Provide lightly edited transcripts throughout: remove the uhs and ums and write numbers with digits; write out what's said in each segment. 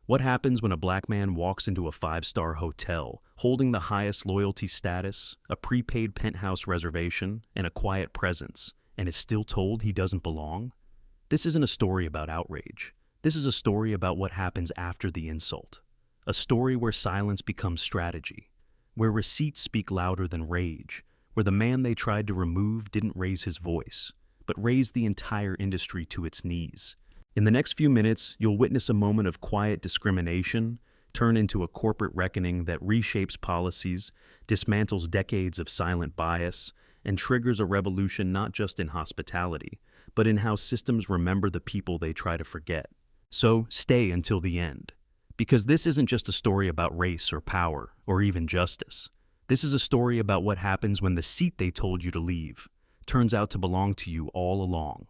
What happens when a black man walks into a five-star hotel, holding the highest loyalty status, a prepaid penthouse reservation, and a quiet presence, and is still told he doesn't belong? This isn't a story about outrage. This is a story about what happens after the insult. A story where silence becomes strategy, where receipts speak louder than rage, where the man they tried to remove didn't raise his voice, but raised the entire industry to its knees. In the next few minutes, you'll witness a moment of quiet discrimination turn into a corporate reckoning that reshapes policies, dismantles decades of silent bias, and triggers a revolution not just in hospitality, but in how systems remember the people they try to forget. So stay until the end. Because this isn't just a story about race or power or even justice. This is a story about what happens when the seat they told you to leave turns out to belong to you all along.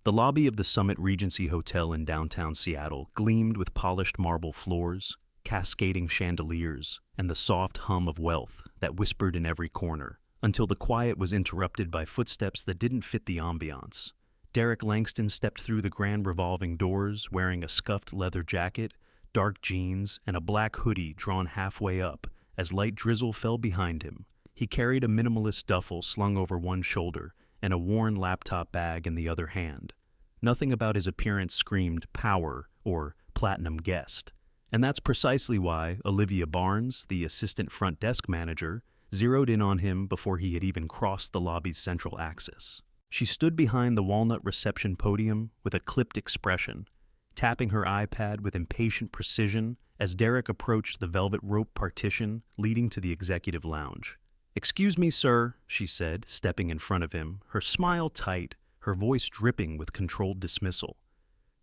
The lobby of the Summit Regency Hotel in downtown Seattle gleamed with polished marble floors, cascading chandeliers, and the soft hum of wealth that whispered in every corner, until the quiet was interrupted by footsteps that didn't fit the ambiance. Derrick Langston stepped through the grand revolving doors wearing a scuffed leather jacket, dark jeans, and a black hoodie drawn halfway up as light drizzle fell behind him. He carried a minimalist duffel slung over one shoulder and a worn laptop bag in the other hand. Nothing about his appearance screamed power or platinum guest. And that's precisely why Olivia Barnes, the assistant front desk manager, zeroed in on him before he had even crossed the lobby's central axis. She stood behind the walnut reception podium with a clipped expression, tapping her iPad with impatient precision as Derrick approached the velvet rope partition leading to the executive lounge. "Excuse me, sir," she said, stepping in front of him, her smile tight, her voice dripping with controlled dismissal.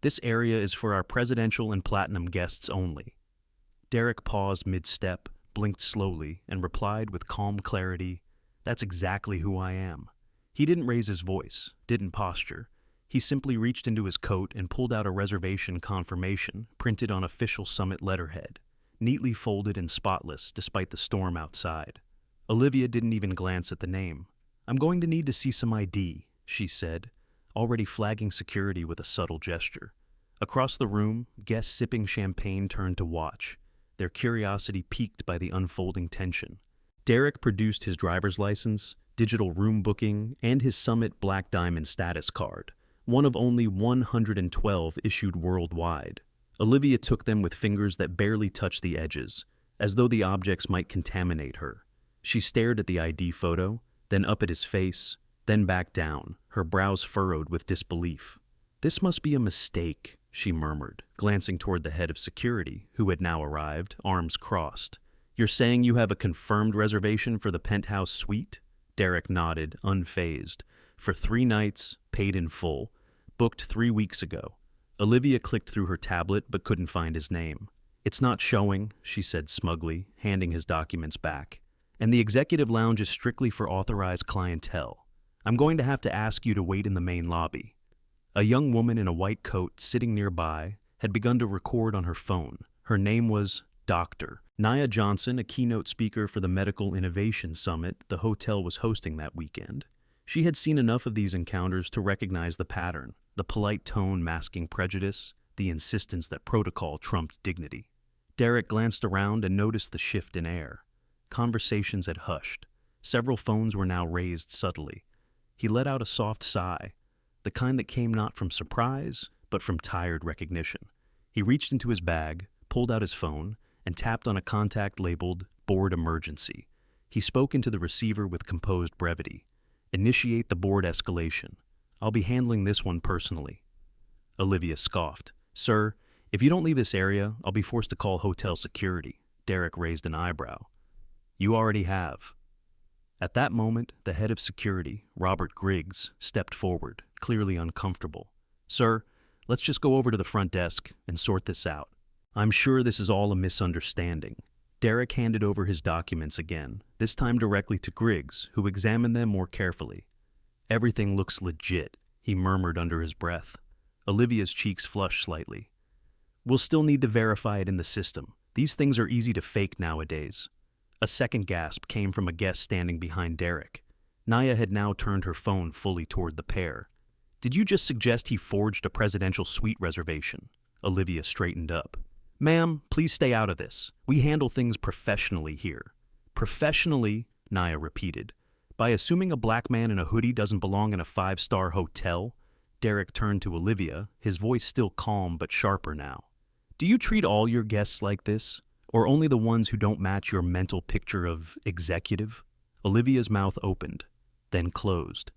"This area is for our presidential and platinum guests only." Derrick paused mid-step, blinked slowly, and replied with calm clarity, "That's exactly who I am." He didn't raise his voice, didn't posture. He simply reached into his coat and pulled out a reservation confirmation printed on official Summit letterhead, neatly folded and spotless despite the storm outside. Olivia didn't even glance at the name. "I'm going to need to see some ID," she said, already flagging security with a subtle gesture. Across the room, guests sipping champagne turned to watch, their curiosity piqued by the unfolding tension. Derrick produced his driver's license, digital room booking, and his Summit Black Diamond status card, one of only 112 issued worldwide. Olivia took them with fingers that barely touched the edges, as though the objects might contaminate her. She stared at the ID photo, then up at his face, then back down, her brows furrowed with disbelief. "This must be a mistake," she murmured, glancing toward the head of security, who had now arrived, arms crossed. "You're saying you have a confirmed reservation for the penthouse suite?" Derrick nodded, unfazed. "For 3 nights, paid in full. Booked 3 weeks ago." Olivia clicked through her tablet but couldn't find his name. "It's not showing," she said smugly, handing his documents back. "And the executive lounge is strictly for authorized clientele. I'm going to have to ask you to wait in the main lobby." A young woman in a white coat sitting nearby had begun to record on her phone. Her name was Dr. Nia Johnson, a keynote speaker for the Medical Innovation Summit the hotel was hosting that weekend. She had seen enough of these encounters to recognize the pattern, the polite tone masking prejudice, the insistence that protocol trumped dignity. Derrick glanced around and noticed the shift in air. Conversations had hushed. Several phones were now raised subtly. He let out a soft sigh, the kind that came not from surprise, but from tired recognition. He reached into his bag, pulled out his phone, and tapped on a contact labeled Board Emergency. He spoke into the receiver with composed brevity. "Initiate the board escalation. I'll be handling this one personally." Olivia scoffed. "Sir, if you don't leave this area, I'll be forced to call hotel security." Derrick raised an eyebrow. "You already have." At that moment, the head of security, Robert Griggs, stepped forward, clearly uncomfortable. "Sir, let's just go over to the front desk and sort this out. I'm sure this is all a misunderstanding." Derrick handed over his documents again, this time directly to Griggs, who examined them more carefully. "Everything looks legit," he murmured under his breath. Olivia's cheeks flushed slightly. "We'll still need to verify it in the system. These things are easy to fake nowadays." A second gasp came from a guest standing behind Derrick. Nia had now turned her phone fully toward the pair. "Did you just suggest he forged a presidential suite reservation?" Olivia straightened up. "Ma'am, please stay out of this. We handle things professionally here." "Professionally," Naya repeated. "By assuming a black man in a hoodie doesn't belong in a five-star hotel?" Derrick turned to Olivia, his voice still calm but sharper now. "Do you treat all your guests like this? Or only the ones who don't match your mental picture of executive?" Olivia's mouth opened, then closed.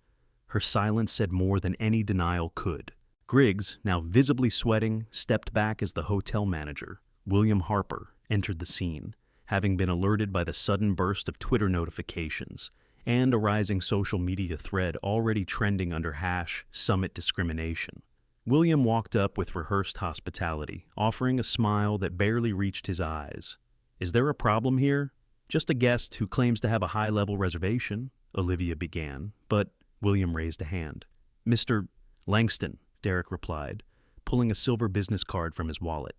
Her silence said more than any denial could. Griggs, now visibly sweating, stepped back as the hotel manager, William Harper, entered the scene, having been alerted by the sudden burst of Twitter notifications and a rising social media thread already trending under #Summit Discrimination. William walked up with rehearsed hospitality, offering a smile that barely reached his eyes. "Is there a problem here?" "Just a guest who claims to have a high-level reservation," Olivia began, but William raised a hand. "Mr. Langston," Derrick replied, pulling a silver business card from his wallet.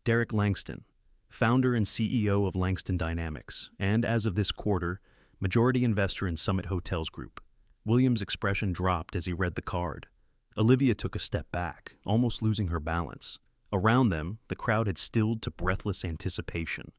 "Derrick Langston, founder and CEO of Langston Dynamics, and as of this quarter, majority investor in Summit Hotels Group." William's expression dropped as he read the card. Olivia took a step back, almost losing her balance. Around them, the crowd had stilled to breathless anticipation.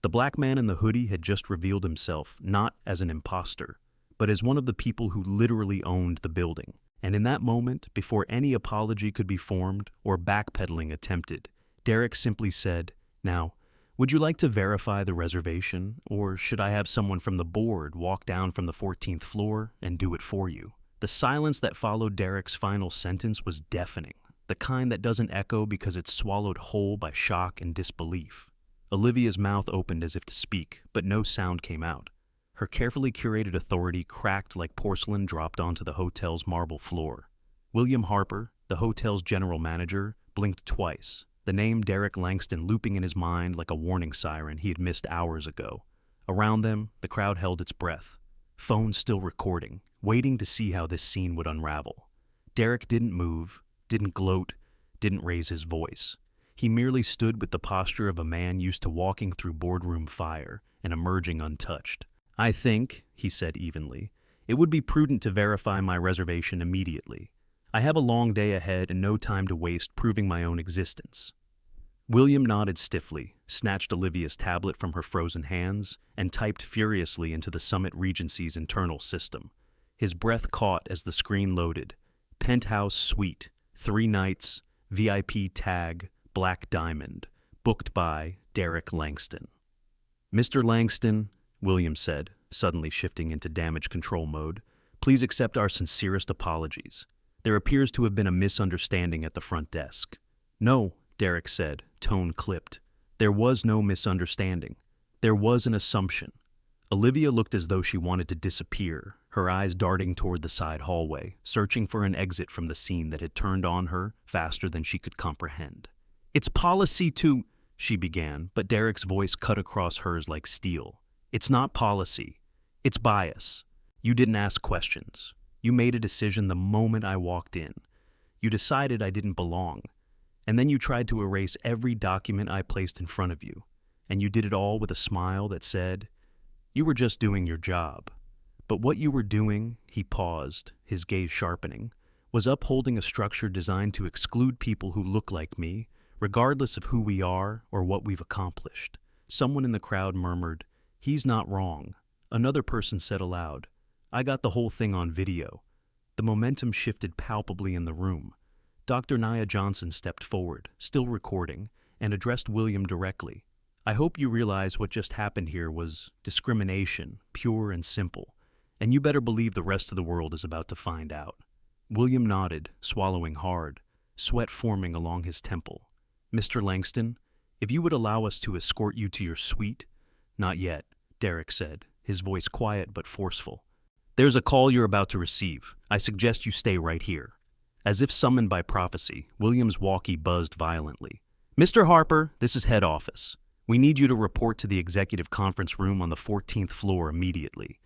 The black man in the hoodie had just revealed himself not as an imposter, but as one of the people who literally owned the building. And in that moment, before any apology could be formed or backpedaling attempted, Derrick simply said, "Now, would you like to verify the reservation, or should I have someone from the board walk down from the 14th floor and do it for you?" The silence that followed Derrick's final sentence was deafening, the kind that doesn't echo because it's swallowed whole by shock and disbelief. Olivia's mouth opened as if to speak, but no sound came out. Her carefully curated authority cracked like porcelain dropped onto the hotel's marble floor. William Harper, the hotel's general manager, blinked twice, the name Derrick Langston looping in his mind like a warning siren he had missed hours ago. Around them, the crowd held its breath, phones still recording, waiting to see how this scene would unravel. Derrick didn't move, didn't gloat, didn't raise his voice. He merely stood with the posture of a man used to walking through boardroom fire and emerging untouched. "I think," he said evenly, "it would be prudent to verify my reservation immediately. I have a long day ahead and no time to waste proving my own existence." William nodded stiffly, snatched Olivia's tablet from her frozen hands, and typed furiously into the Summit Regency's internal system. His breath caught as the screen loaded. "Penthouse suite, 3 nights, VIP tag, Black Diamond, booked by Derrick Langston." "Mr. Langston," William said, suddenly shifting into damage control mode, "please accept our sincerest apologies. There appears to have been a misunderstanding at the front desk." "No," Derrick said, tone clipped. "There was no misunderstanding. There was an assumption." Olivia looked as though she wanted to disappear, her eyes darting toward the side hallway, searching for an exit from the scene that had turned on her faster than she could comprehend. "It's policy to—" she began, but Derrick's voice cut across hers like steel. "It's not policy. It's bias. You didn't ask questions. You made a decision the moment I walked in. You decided I didn't belong. And then you tried to erase every document I placed in front of you. And you did it all with a smile that said, 'You were just doing your job.' But what you were doing," he paused, his gaze sharpening, "was upholding a structure designed to exclude people who look like me, regardless of who we are or what we've accomplished." Someone in the crowd murmured, "He's not wrong." Another person said aloud, "I got the whole thing on video." The momentum shifted palpably in the room. Dr. Nia Johnson stepped forward, still recording, and addressed William directly. "I hope you realize what just happened here was discrimination, pure and simple, and you better believe the rest of the world is about to find out." William nodded, swallowing hard, sweat forming along his temple. "Mr. Langston, if you would allow us to escort you to your suite—" "Not yet," Derrick said, his voice quiet but forceful. "There's a call you're about to receive. I suggest you stay right here." As if summoned by prophecy, William's walkie buzzed violently. "Mr. Harper, this is head office. We need you to report to the executive conference room on the 14th floor immediately.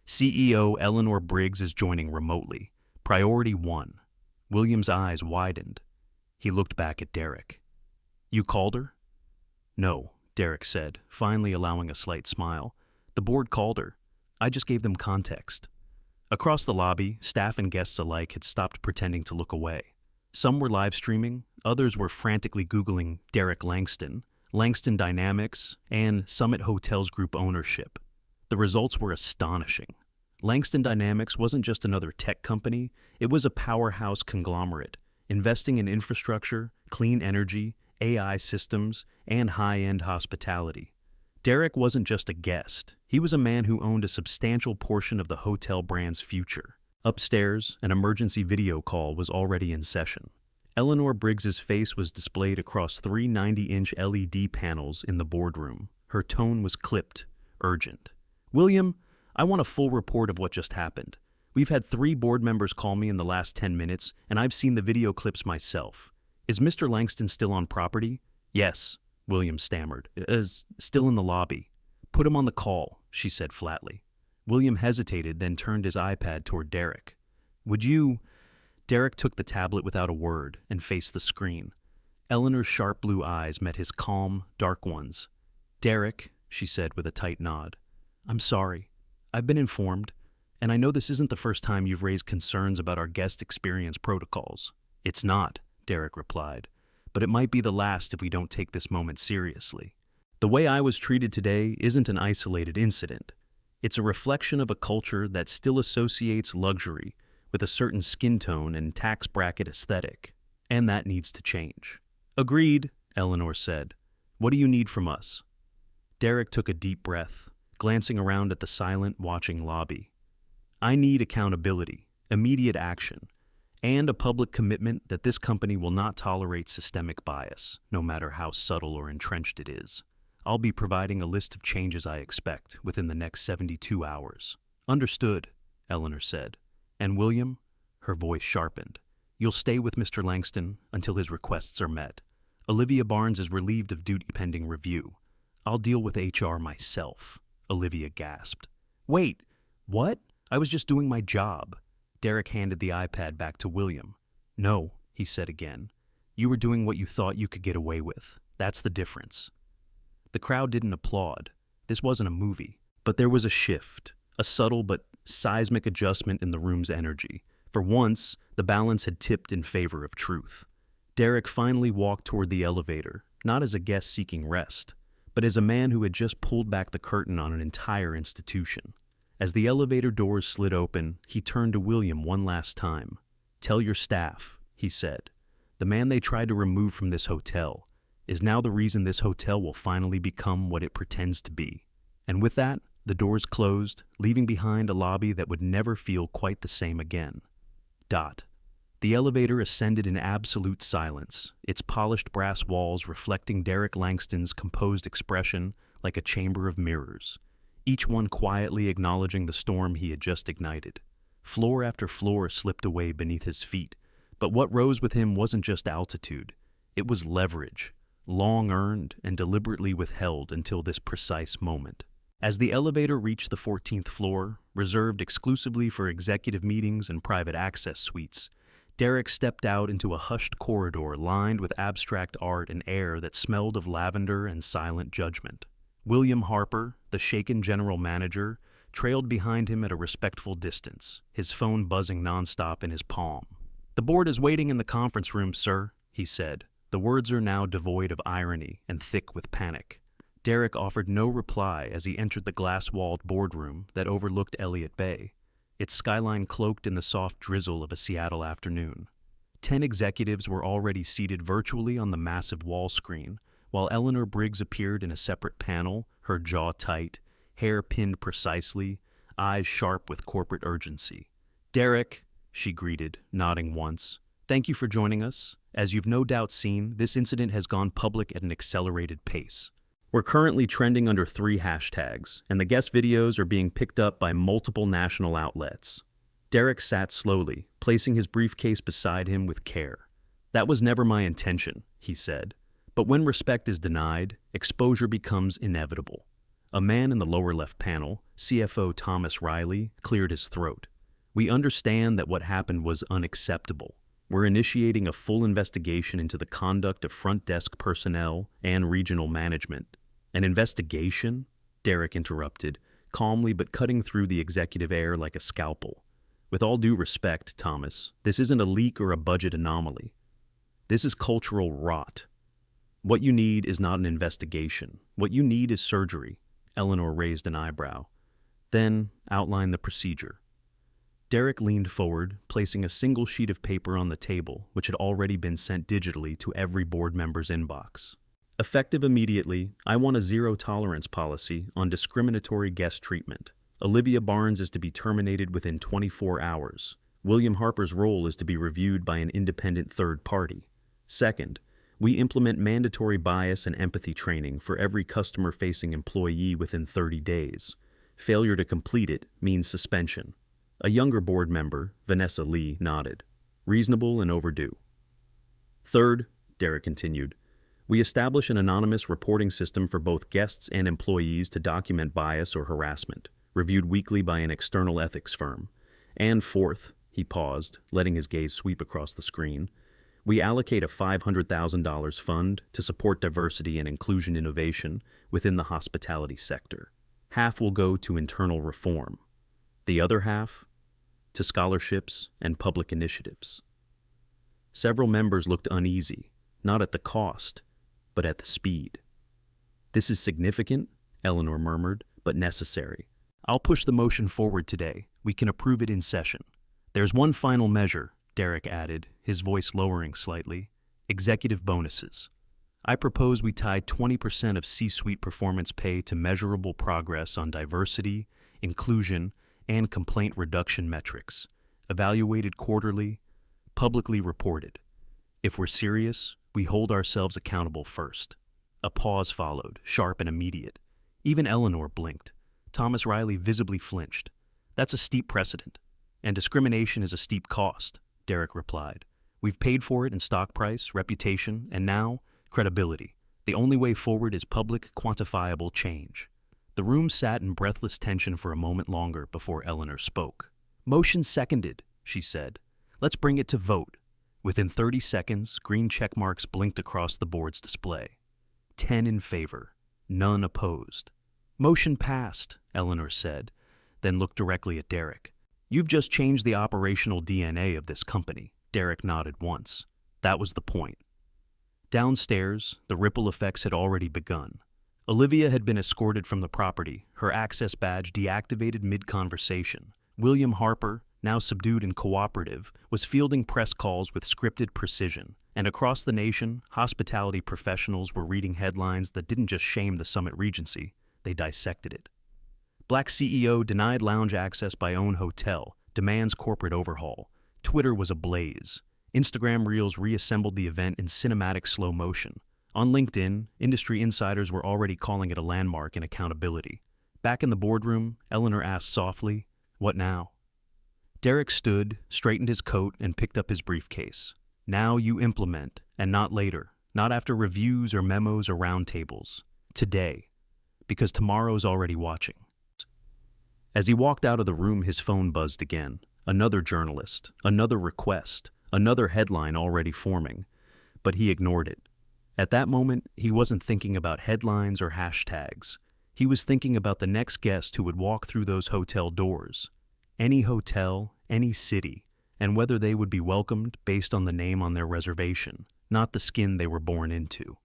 CEO Eleanor Briggs is joining remotely. Priority 1. William's eyes widened. He looked back at Derrick. "You called her?" "No," Derrick said, finally allowing a slight smile. "The board called her. I just gave them context." Across the lobby, staff and guests alike had stopped pretending to look away. Some were live streaming, others were frantically Googling Derrick Langston, Langston Dynamics, and Summit Hotels Group ownership. The results were astonishing. Langston Dynamics wasn't just another tech company, it was a powerhouse conglomerate, investing in infrastructure, clean energy, AI systems, and high-end hospitality. Derrick wasn't just a guest, he was a man who owned a substantial portion of the hotel brand's future. Upstairs, an emergency video call was already in session. Eleanor Briggs's face was displayed across three 90-inch LED panels in the boardroom. Her tone was clipped, urgent. "William, I want a full report of what just happened. We've had 3 board members call me in the last 10 minutes, and I've seen the video clips myself. Is Mr. Langston still on property?" "Yes," William stammered. "Is still in the lobby." "Put him on the call," she said flatly. William hesitated, then turned his iPad toward Derrick. "Would you—" Derrick took the tablet without a word and faced the screen. Eleanor's sharp blue eyes met his calm, dark ones. "Derrick," she said with a tight nod, "I'm sorry. I've been informed, and I know this isn't the first time you've raised concerns about our guest experience protocols." "It's not," Derrick replied, "but it might be the last if we don't take this moment seriously. The way I was treated today isn't an isolated incident. It's a reflection of a culture that still associates luxury with a certain skin tone and tax bracket aesthetic, and that needs to change." "Agreed," Eleanor said. "What do you need from us?" Derrick took a deep breath, glancing around at the silent, watching lobby. "I need accountability, immediate action, and a public commitment that this company will not tolerate systemic bias, no matter how subtle or entrenched it is. I'll be providing a list of changes I expect within the next 72 hours. "Understood," Eleanor said. "And William," her voice sharpened, "you'll stay with Mr. Langston until his requests are met. Olivia Barnes is relieved of duty pending review. I'll deal with HR myself," Olivia gasped. "Wait, what? I was just doing my job." Derrick handed the iPad back to William. "No," he said again. "You were doing what you thought you could get away with. That's the difference." The crowd didn't applaud. This wasn't a movie. But there was a shift, a subtle but seismic adjustment in the room's energy. For once, the balance had tipped in favor of truth. Derrick finally walked toward the elevator, not as a guest seeking rest, but as a man who had just pulled back the curtain on an entire institution. As the elevator doors slid open, he turned to William one last time. "Tell your staff," he said. "The man they tried to remove from this hotel is now the reason this hotel will finally become what it pretends to be." And with that, the doors closed, leaving behind a lobby that would never feel quite the same again. The elevator ascended in absolute silence, its polished brass walls reflecting Derrick Langston's composed expression like a chamber of mirrors, each one quietly acknowledging the storm he had just ignited. Floor after floor slipped away beneath his feet, but what rose with him wasn't just altitude, it was leverage, long earned and deliberately withheld until this precise moment. As the elevator reached the 14th floor, reserved exclusively for executive meetings and private access suites, Derrick stepped out into a hushed corridor lined with abstract art and air that smelled of lavender and silent judgment. William Harper, the shaken general manager, trailed behind him at a respectful distance, his phone buzzing nonstop in his palm. "The board is waiting in the conference room, sir," he said. The words are now devoid of irony and thick with panic. Derrick offered no reply as he entered the glass-walled boardroom that overlooked Elliott Bay, its skyline cloaked in the soft drizzle of a Seattle afternoon. 10 executives were already seated virtually on the massive wall screen, while Eleanor Briggs appeared in a separate panel, her jaw tight, hair pinned precisely, eyes sharp with corporate urgency. "Derrick," she greeted, nodding once, "thank you for joining us. As you've no doubt seen, this incident has gone public at an accelerated pace. We're currently trending under 3 hashtags, and the guest videos are being picked up by multiple national outlets." Derrick sat slowly, placing his briefcase beside him with care. "That was never my intention," he said. "But when respect is denied, exposure becomes inevitable." A man in the lower left panel, CFO Thomas Riley, cleared his throat. "We understand that what happened was unacceptable. We're initiating a full investigation into the conduct of front desk personnel and regional management." "An investigation?" Derrick interrupted, calmly but cutting through the executive air like a scalpel. "With all due respect, Thomas, this isn't a leak or a budget anomaly." This is cultural rot. What you need is not an investigation. What you need is surgery. Eleanor raised an eyebrow. Then outlined the procedure. Derrick leaned forward, placing a single sheet of paper on the table, which had already been sent digitally to every board member's inbox. Effective immediately, I want a zero-tolerance policy on discriminatory guest treatment. Olivia Barnes is to be terminated within 24 hours. William Harper's role is to be reviewed by an independent third party. Second, we implement mandatory bias and empathy training for every customer-facing employee within 30 days. Failure to complete it means suspension. A younger board member, Vanessa Lee, nodded. Reasonable and overdue. Third, Derrick continued, we establish an anonymous reporting system for both guests and employees to document bias or harassment, reviewed weekly by an external ethics firm. And fourth, he paused, letting his gaze sweep across the screen, we allocate a $500,000 fund to support diversity and inclusion innovation within the hospitality sector. Half will go to internal reform. The other half, to scholarships and public initiatives. Several members looked uneasy, not at the cost, but at the speed. This is significant, Eleanor murmured, but necessary. I'll push the motion forward today. We can approve it in session. There's one final measure, Derrick added, his voice lowering slightly. Executive bonuses. I propose we tie 20% of C-suite performance pay to measurable progress on diversity, inclusion, and complaint reduction metrics, evaluated quarterly, publicly reported. If we're serious, we hold ourselves accountable first. A pause followed, sharp and immediate. Even Eleanor blinked. Thomas Riley visibly flinched. That's a steep precedent. And discrimination is a steep cost, Derrick replied. We've paid for it in stock price, reputation, and now, credibility. The only way forward is public, quantifiable change. The room sat in breathless tension for a moment longer before Eleanor spoke. Motion seconded, she said. Let's bring it to vote. Within 30 seconds, green check marks blinked across the board's display. 10 in favor, none opposed. Motion passed, Eleanor said, then looked directly at Derrick. You've just changed the operational DNA of this company. Derrick nodded once. That was the point. Downstairs, the ripple effects had already begun. Olivia had been escorted from the property, her access badge deactivated mid-conversation. William Harper, now subdued and cooperative, was fielding press calls with scripted precision. And across the nation, hospitality professionals were reading headlines that didn't just shame the Summit Regency, they dissected it. Black CEO denied lounge access by own hotel, demands corporate overhaul. Twitter was ablaze. Instagram Reels reassembled the event in cinematic slow motion. On LinkedIn, industry insiders were already calling it a landmark in accountability. Back in the boardroom, Eleanor asked softly, "What now?" Derrick stood, straightened his coat, and picked up his briefcase. Now you implement, and not later, not after reviews or memos or roundtables. Today, because tomorrow's already watching. As he walked out of the room, his phone buzzed again. Another journalist, another request, another headline already forming. But he ignored it. At that moment, he wasn't thinking about headlines or hashtags. He was thinking about the next guest who would walk through those hotel doors. Any hotel, any city, and whether they would be welcomed based on the name on their reservation, not the skin they were born into.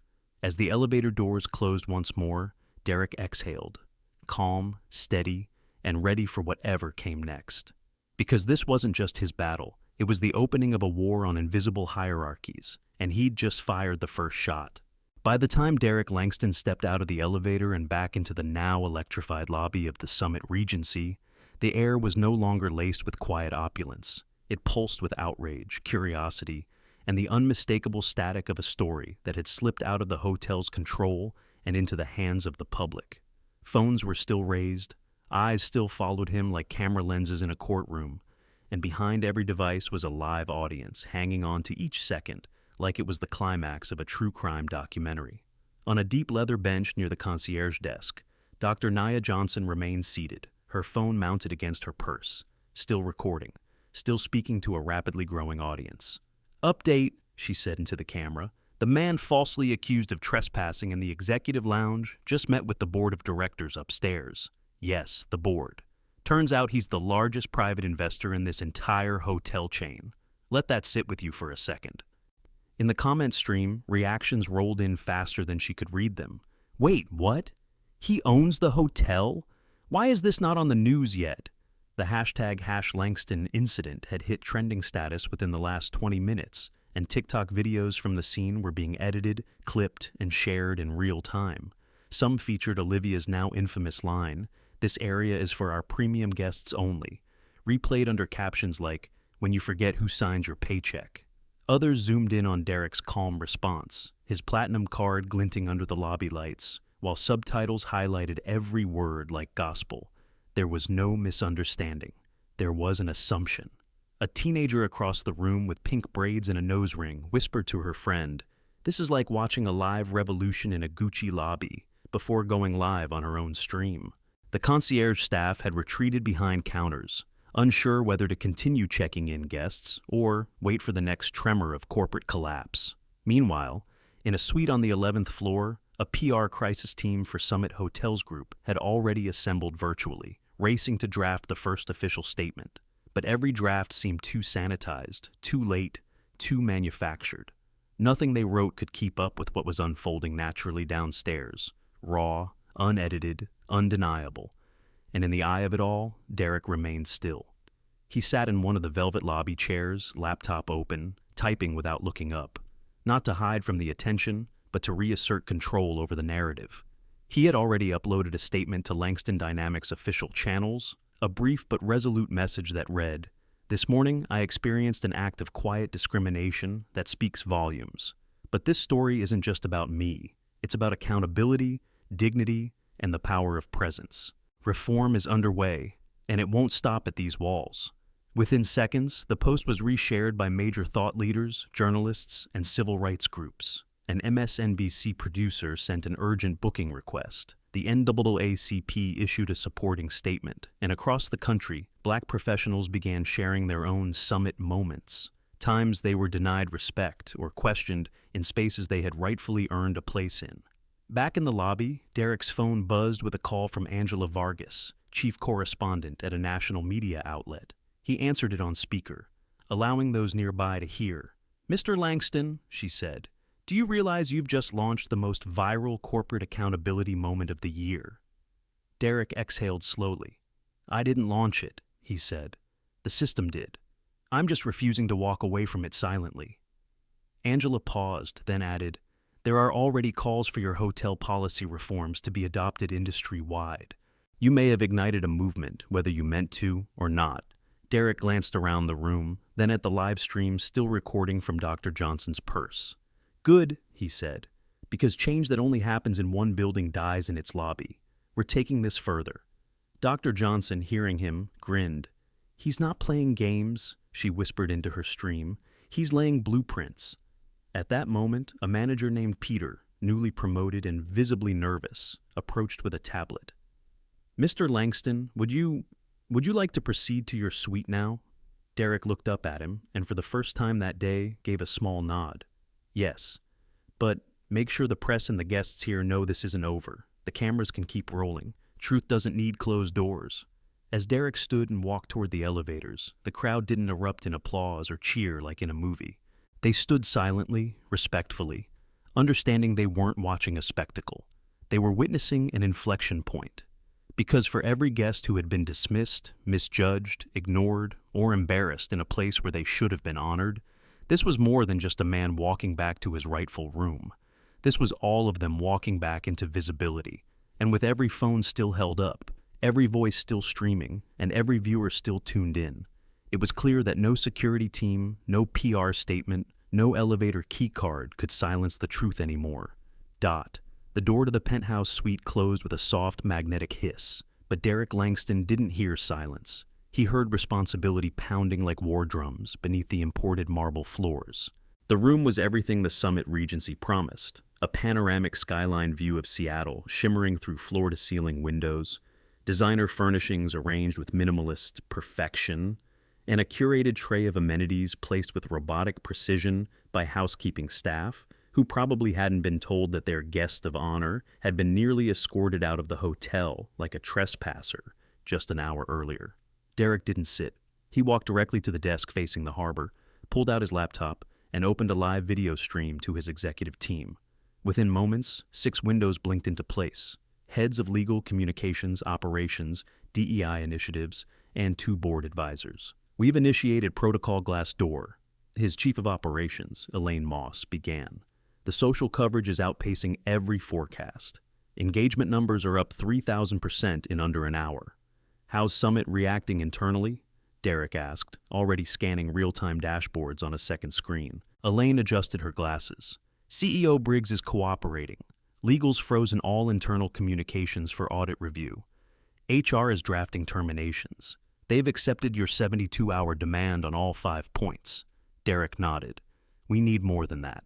As the elevator doors closed once more, Derrick exhaled, calm, steady, and ready for whatever came next. Because this wasn't just his battle, it was the opening of a war on invisible hierarchies, and he'd just fired the first shot. By the time Derrick Langston stepped out of the elevator and back into the now electrified lobby of the Summit Regency, the air was no longer laced with quiet opulence. It pulsed with outrage, curiosity, and the unmistakable static of a story that had slipped out of the hotel's control and into the hands of the public. Phones were still raised, eyes still followed him like camera lenses in a courtroom, and behind every device was a live audience hanging on to each second like it was the climax of a true crime documentary. On a deep leather bench near the concierge desk, Dr. Nia Johnson remained seated, her phone mounted against her purse, still recording, still speaking to a rapidly growing audience. "Update," she said into the camera. "The man falsely accused of trespassing in the executive lounge just met with the board of directors upstairs. Yes, the board. Turns out he's the largest private investor in this entire hotel chain. Let that sit with you for a second." In the comment stream, reactions rolled in faster than she could read them. Wait, what? He owns the hotel? Why is this not on the news yet? The hashtag #Langston incident had hit trending status within the last 20 minutes, and TikTok videos from the scene were being edited, clipped, and shared in real time. Some featured Olivia's now infamous line, "This area is for our premium guests only," replayed under captions like, "When you forget who signed your paycheck." Others zoomed in on Derrick's calm response, his platinum card glinting under the lobby lights, while subtitles highlighted every word like gospel. There was no misunderstanding. There was an assumption. A teenager across the room with pink braids and a nose ring whispered to her friend, "This is like watching a live revolution in a Gucci lobby," before going live on her own stream. The concierge staff had retreated behind counters, unsure whether to continue checking in guests or wait for the next tremor of corporate collapse. Meanwhile, in a suite on the 11th floor, a PR crisis team for Summit Hotels Group had already assembled virtually, racing to draft the first official statement. But every draft seemed too sanitized, too late, too manufactured. Nothing they wrote could keep up with what was unfolding naturally downstairs, raw, unedited, undeniable. And in the eye of it all, Derrick remained still. He sat in one of the velvet lobby chairs, laptop open, typing without looking up, not to hide from the attention, but to reassert control over the narrative. He had already uploaded a statement to Langston Dynamics' official channels, a brief but resolute message that read, "This morning I experienced an act of quiet discrimination that speaks volumes. But this story isn't just about me. It's about accountability, dignity, and the power of presence. Reform is underway, and it won't stop at these walls." Within seconds, the post was reshared by major thought leaders, journalists, and civil rights groups. An MSNBC producer sent an urgent booking request. The NAACP issued a supporting statement, and across the country, Black professionals began sharing their own summit moments, times they were denied respect or questioned in spaces they had rightfully earned a place in. Back in the lobby, Derrick's phone buzzed with a call from Angela Vargas, chief correspondent at a national media outlet. He answered it on speaker, allowing those nearby to hear. "Mr. Langston," she said, "do you realize you've just launched the most viral corporate accountability moment of the year?" Derrick exhaled slowly. "I didn't launch it," he said. "The system did. I'm just refusing to walk away from it silently." Angela paused, then added, "There are already calls for your hotel policy reforms to be adopted industry-wide. You may have ignited a movement, whether you meant to or not." Derrick glanced around the room, then at the live stream still recording from Dr. Johnson's purse. "Good," he said, "because change that only happens in one building dies in its lobby. We're taking this further." Dr. Johnson, hearing him, grinned. "He's not playing games," she whispered into her stream. "He's laying blueprints." At that moment, a manager named Peter, newly promoted and visibly nervous, approached with a tablet. "Mr. Langston, would you like to proceed to your suite now?" Derrick looked up at him, and for the first time that day, gave a small nod. "Yes, but make sure the press and the guests here know this isn't over. The cameras can keep rolling. Truth doesn't need closed doors." As Derrick stood and walked toward the elevators, the crowd didn't erupt in applause or cheer like in a movie. They stood silently, respectfully, understanding they weren't watching a spectacle. They were witnessing an inflection point. Because for every guest who had been dismissed, misjudged, ignored, or embarrassed in a place where they should have been honored, this was more than just a man walking back to his rightful room. This was all of them walking back into visibility, and with every phone still held up, every voice still streaming, and every viewer still tuned in, it was clear that no security team, no PR statement, no elevator key card could silence the truth anymore. The door to the penthouse suite closed with a soft, magnetic hiss, but Derrick Langston didn't hear silence. He heard responsibility pounding like war drums beneath the imported marble floors. The room was everything the Summit Regency promised, a panoramic skyline view of Seattle shimmering through floor-to-ceiling windows, designer furnishings arranged with minimalist perfection, and a curated tray of amenities placed with robotic precision by housekeeping staff, who probably hadn't been told that their guest of honor had been nearly escorted out of the hotel like a trespasser just an hour earlier. Derrick didn't sit. He walked directly to the desk facing the harbor, pulled out his laptop, and opened a live video stream to his executive team. Within moments, 6 windows blinked into place. Heads of legal, communications, operations, DEI initiatives, and 2 board advisors. "We've initiated Protocol Glass Door," his chief of operations, Elaine Moss, began. "The social coverage is outpacing every forecast. Engagement numbers are up 3,000% in under an hour." "How's Summit reacting internally?" Derrick asked, already scanning real-time dashboards on a second screen. Elaine adjusted her glasses. "CEO Briggs is cooperating. Legal's frozen all internal communications for audit review. HR is drafting terminations. They've accepted your 72-hour demand on all 5 points." Derrick nodded. "We need more than that.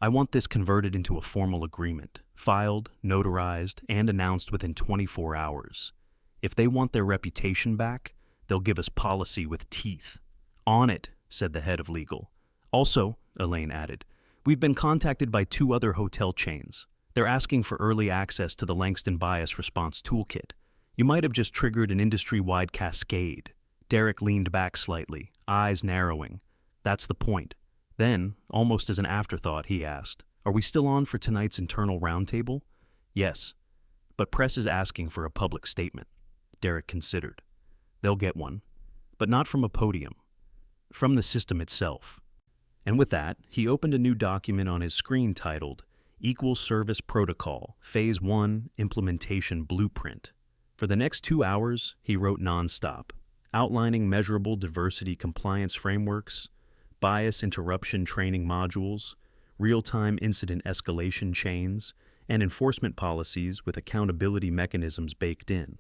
I want this converted into a formal agreement, filed, notarized, and announced within 24 hours. If they want their reputation back, they'll give us policy with teeth." "On it," said the head of legal. "Also," Elaine added, "we've been contacted by 2 other hotel chains. They're asking for early access to the Langston Bias Response Toolkit. You might have just triggered an industry-wide cascade." Derrick leaned back slightly, eyes narrowing. "That's the point." Then, almost as an afterthought, he asked, "Are we still on for tonight's internal roundtable?" "Yes, but press is asking for a public statement." Derrick considered. "They'll get one, but not from a podium. From the system itself." And with that, he opened a new document on his screen titled Equal Service Protocol, Phase 1 Implementation Blueprint. For the next 2 hours, he wrote nonstop, outlining measurable diversity compliance frameworks, bias interruption training modules, real-time incident escalation chains, and enforcement policies with accountability mechanisms baked in.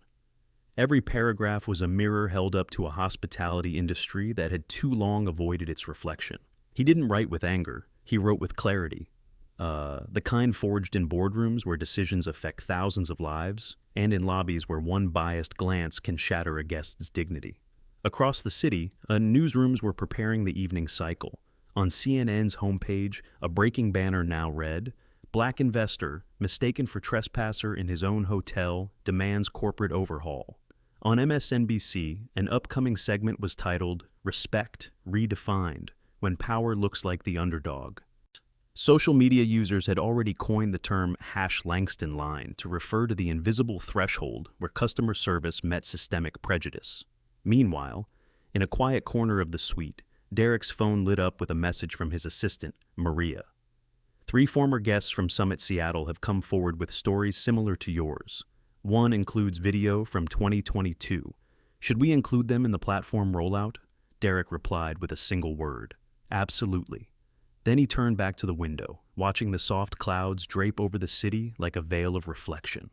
Every paragraph was a mirror held up to a hospitality industry that had too long avoided its reflection. He didn't write with anger, he wrote with clarity. The kind forged in boardrooms where decisions affect thousands of lives, and in lobbies where one biased glance can shatter a guest's dignity. Across the city, newsrooms were preparing the evening cycle. On CNN's homepage, a breaking banner now read, "Black investor, mistaken for trespasser in his own hotel, demands corporate overhaul." On MSNBC, an upcoming segment was titled, "Respect Redefined, When Power Looks Like the Underdog." Social media users had already coined the term #Langston line to refer to the invisible threshold where customer service met systemic prejudice. Meanwhile, in a quiet corner of the suite, Derrick's phone lit up with a message from his assistant, Maria. "3 former guests from Summit Seattle have come forward with stories similar to yours. One includes video from 2022. Should we include them in the platform rollout?" Derrick replied with a single word, "Absolutely." Then he turned back to the window, watching the soft clouds drape over the city like a veil of reflection.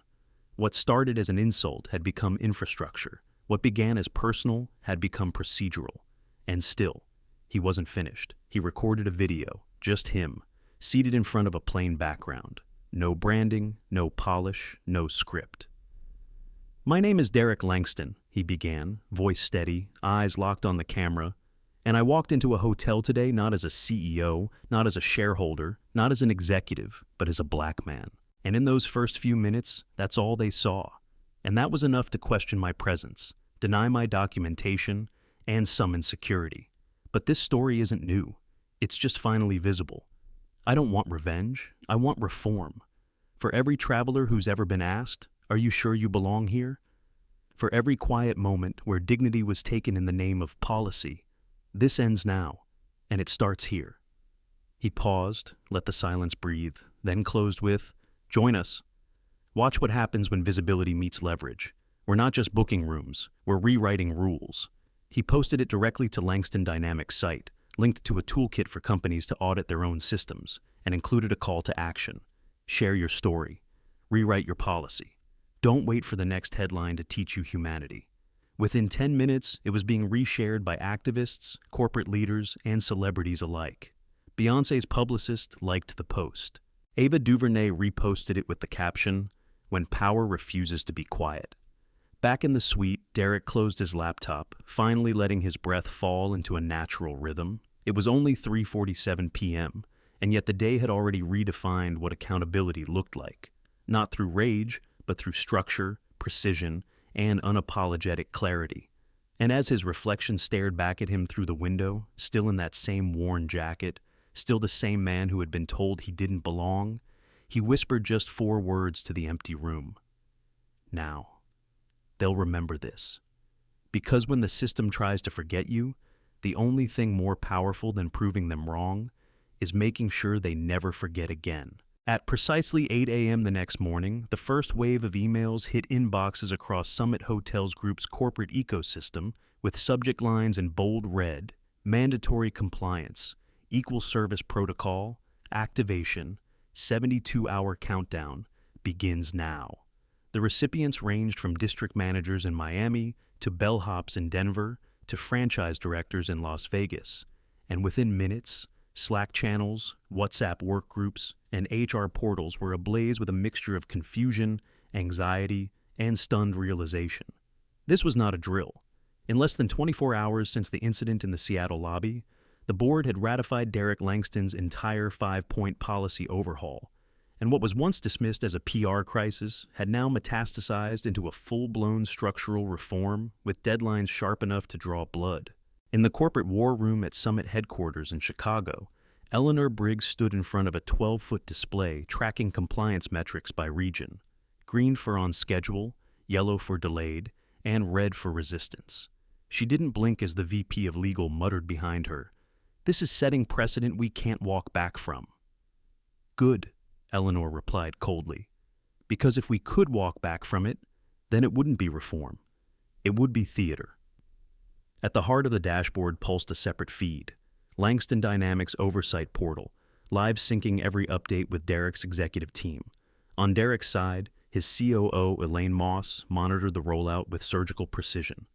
What started as an insult had become infrastructure. What began as personal had become procedural. And still, he wasn't finished. He recorded a video, just him, seated in front of a plain background. No branding, no polish, no script. "My name is Derrick Langston," he began, voice steady, eyes locked on the camera. "And I walked into a hotel today not as a CEO, not as a shareholder, not as an executive, but as a black man. And in those first few minutes, that's all they saw. And that was enough to question my presence, deny my documentation, and summon security. But this story isn't new. It's just finally visible. I don't want revenge. I want reform. For every traveler who's ever been asked, 'Are you sure you belong here?' For every quiet moment where dignity was taken in the name of policy, this ends now, and it starts here." He paused, let the silence breathe, then closed with, "Join us. Watch what happens when visibility meets leverage. We're not just booking rooms, we're rewriting rules." He posted it directly to Langston Dynamics' site, linked to a toolkit for companies to audit their own systems, and included a call to action. Share your story. Rewrite your policy. Don't wait for the next headline to teach you humanity. Within 10 minutes, it was being reshared by activists, corporate leaders, and celebrities alike. Beyoncé's publicist liked the post. Ava DuVernay reposted it with the caption, "When power refuses to be quiet." Back in the suite, Derrick closed his laptop, finally letting his breath fall into a natural rhythm. It was only 3:47 p.m., and yet the day had already redefined what accountability looked like. Not through rage, but through structure, precision, and unapologetic clarity. And as his reflection stared back at him through the window, still in that same worn jacket, still the same man who had been told he didn't belong, he whispered just 4 words to the empty room. Now, they'll remember this. Because when the system tries to forget you, the only thing more powerful than proving them wrong is making sure they never forget again. At precisely 8 a.m. the next morning, the first wave of emails hit inboxes across Summit Hotels Group's corporate ecosystem with subject lines in bold red: mandatory compliance, equal service protocol, activation, 72-hour countdown, begins now. The recipients ranged from district managers in Miami to bellhops in Denver to franchise directors in Las Vegas, and within minutes, Slack channels, WhatsApp work groups, and HR portals were ablaze with a mixture of confusion, anxiety, and stunned realization. This was not a drill. In less than 24 hours since the incident in the Seattle lobby, the board had ratified Derrick Langston's entire 5-point policy overhaul, and what was once dismissed as a PR crisis had now metastasized into a full-blown structural reform with deadlines sharp enough to draw blood. In the corporate war room at Summit headquarters in Chicago, Eleanor Briggs stood in front of a 12-foot display tracking compliance metrics by region: green for on schedule, yellow for delayed, and red for resistance. She didn't blink as the VP of Legal muttered behind her, "This is setting precedent we can't walk back from." "Good," Eleanor replied coldly, "because if we could walk back from it, then it wouldn't be reform. It would be theater." At the heart of the dashboard pulsed a separate feed: Langston Dynamics Oversight Portal, live syncing every update with Derrick's executive team. On Derrick's side, his COO, Elaine Moss, monitored the rollout with surgical precision.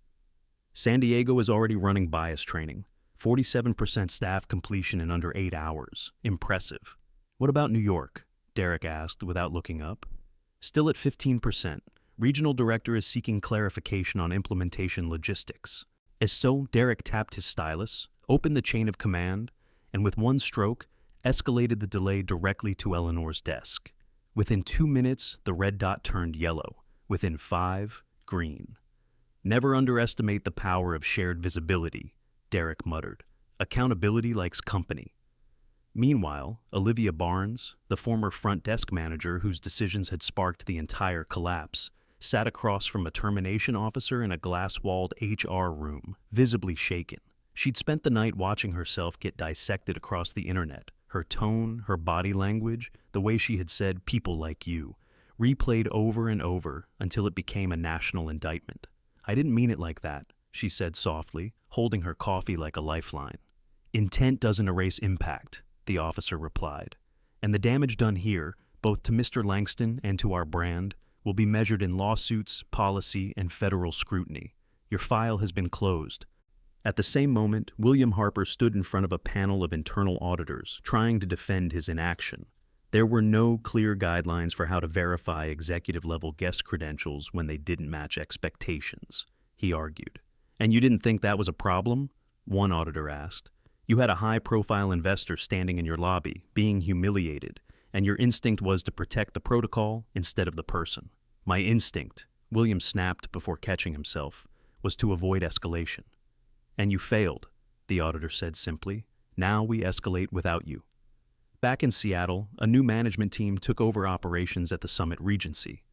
San Diego is already running bias training. 47% staff completion in under 8 hours. Impressive. What about New York? Derrick asked without looking up. Still at 15%. Regional director is seeking clarification on implementation logistics. As so, Derrick tapped his stylus, opened the chain of command, and with one stroke, escalated the delay directly to Eleanor's desk. Within 2 minutes, the red dot turned yellow. Within 5, green. "Never underestimate the power of shared visibility," Derrick muttered. "Accountability likes company." Meanwhile, Olivia Barnes, the former front desk manager whose decisions had sparked the entire collapse, sat across from a termination officer in a glass-walled HR room, visibly shaken. She'd spent the night watching herself get dissected across the internet. Her tone, her body language, the way she had said "people like you," replayed over and over until it became a national indictment. "I didn't mean it like that," she said softly, holding her coffee like a lifeline. "Intent doesn't erase impact," the officer replied. "And the damage done here, both to Mr. Langston and to our brand, will be measured in lawsuits, policy, and federal scrutiny. Your file has been closed." At the same moment, William Harper stood in front of a panel of internal auditors, trying to defend his inaction. There were no clear guidelines for how to verify executive-level guest credentials when they didn't match expectations, he argued. "And you didn't think that was a problem?" one auditor asked. "You had a high-profile investor standing in your lobby, being humiliated, and your instinct was to protect the protocol instead of the person." "My instinct," William snapped before catching himself, "was to avoid escalation." "And you failed," the auditor said simply. "Now we escalate without you." Back in Seattle, a new management team took over operations at the Summit Regency.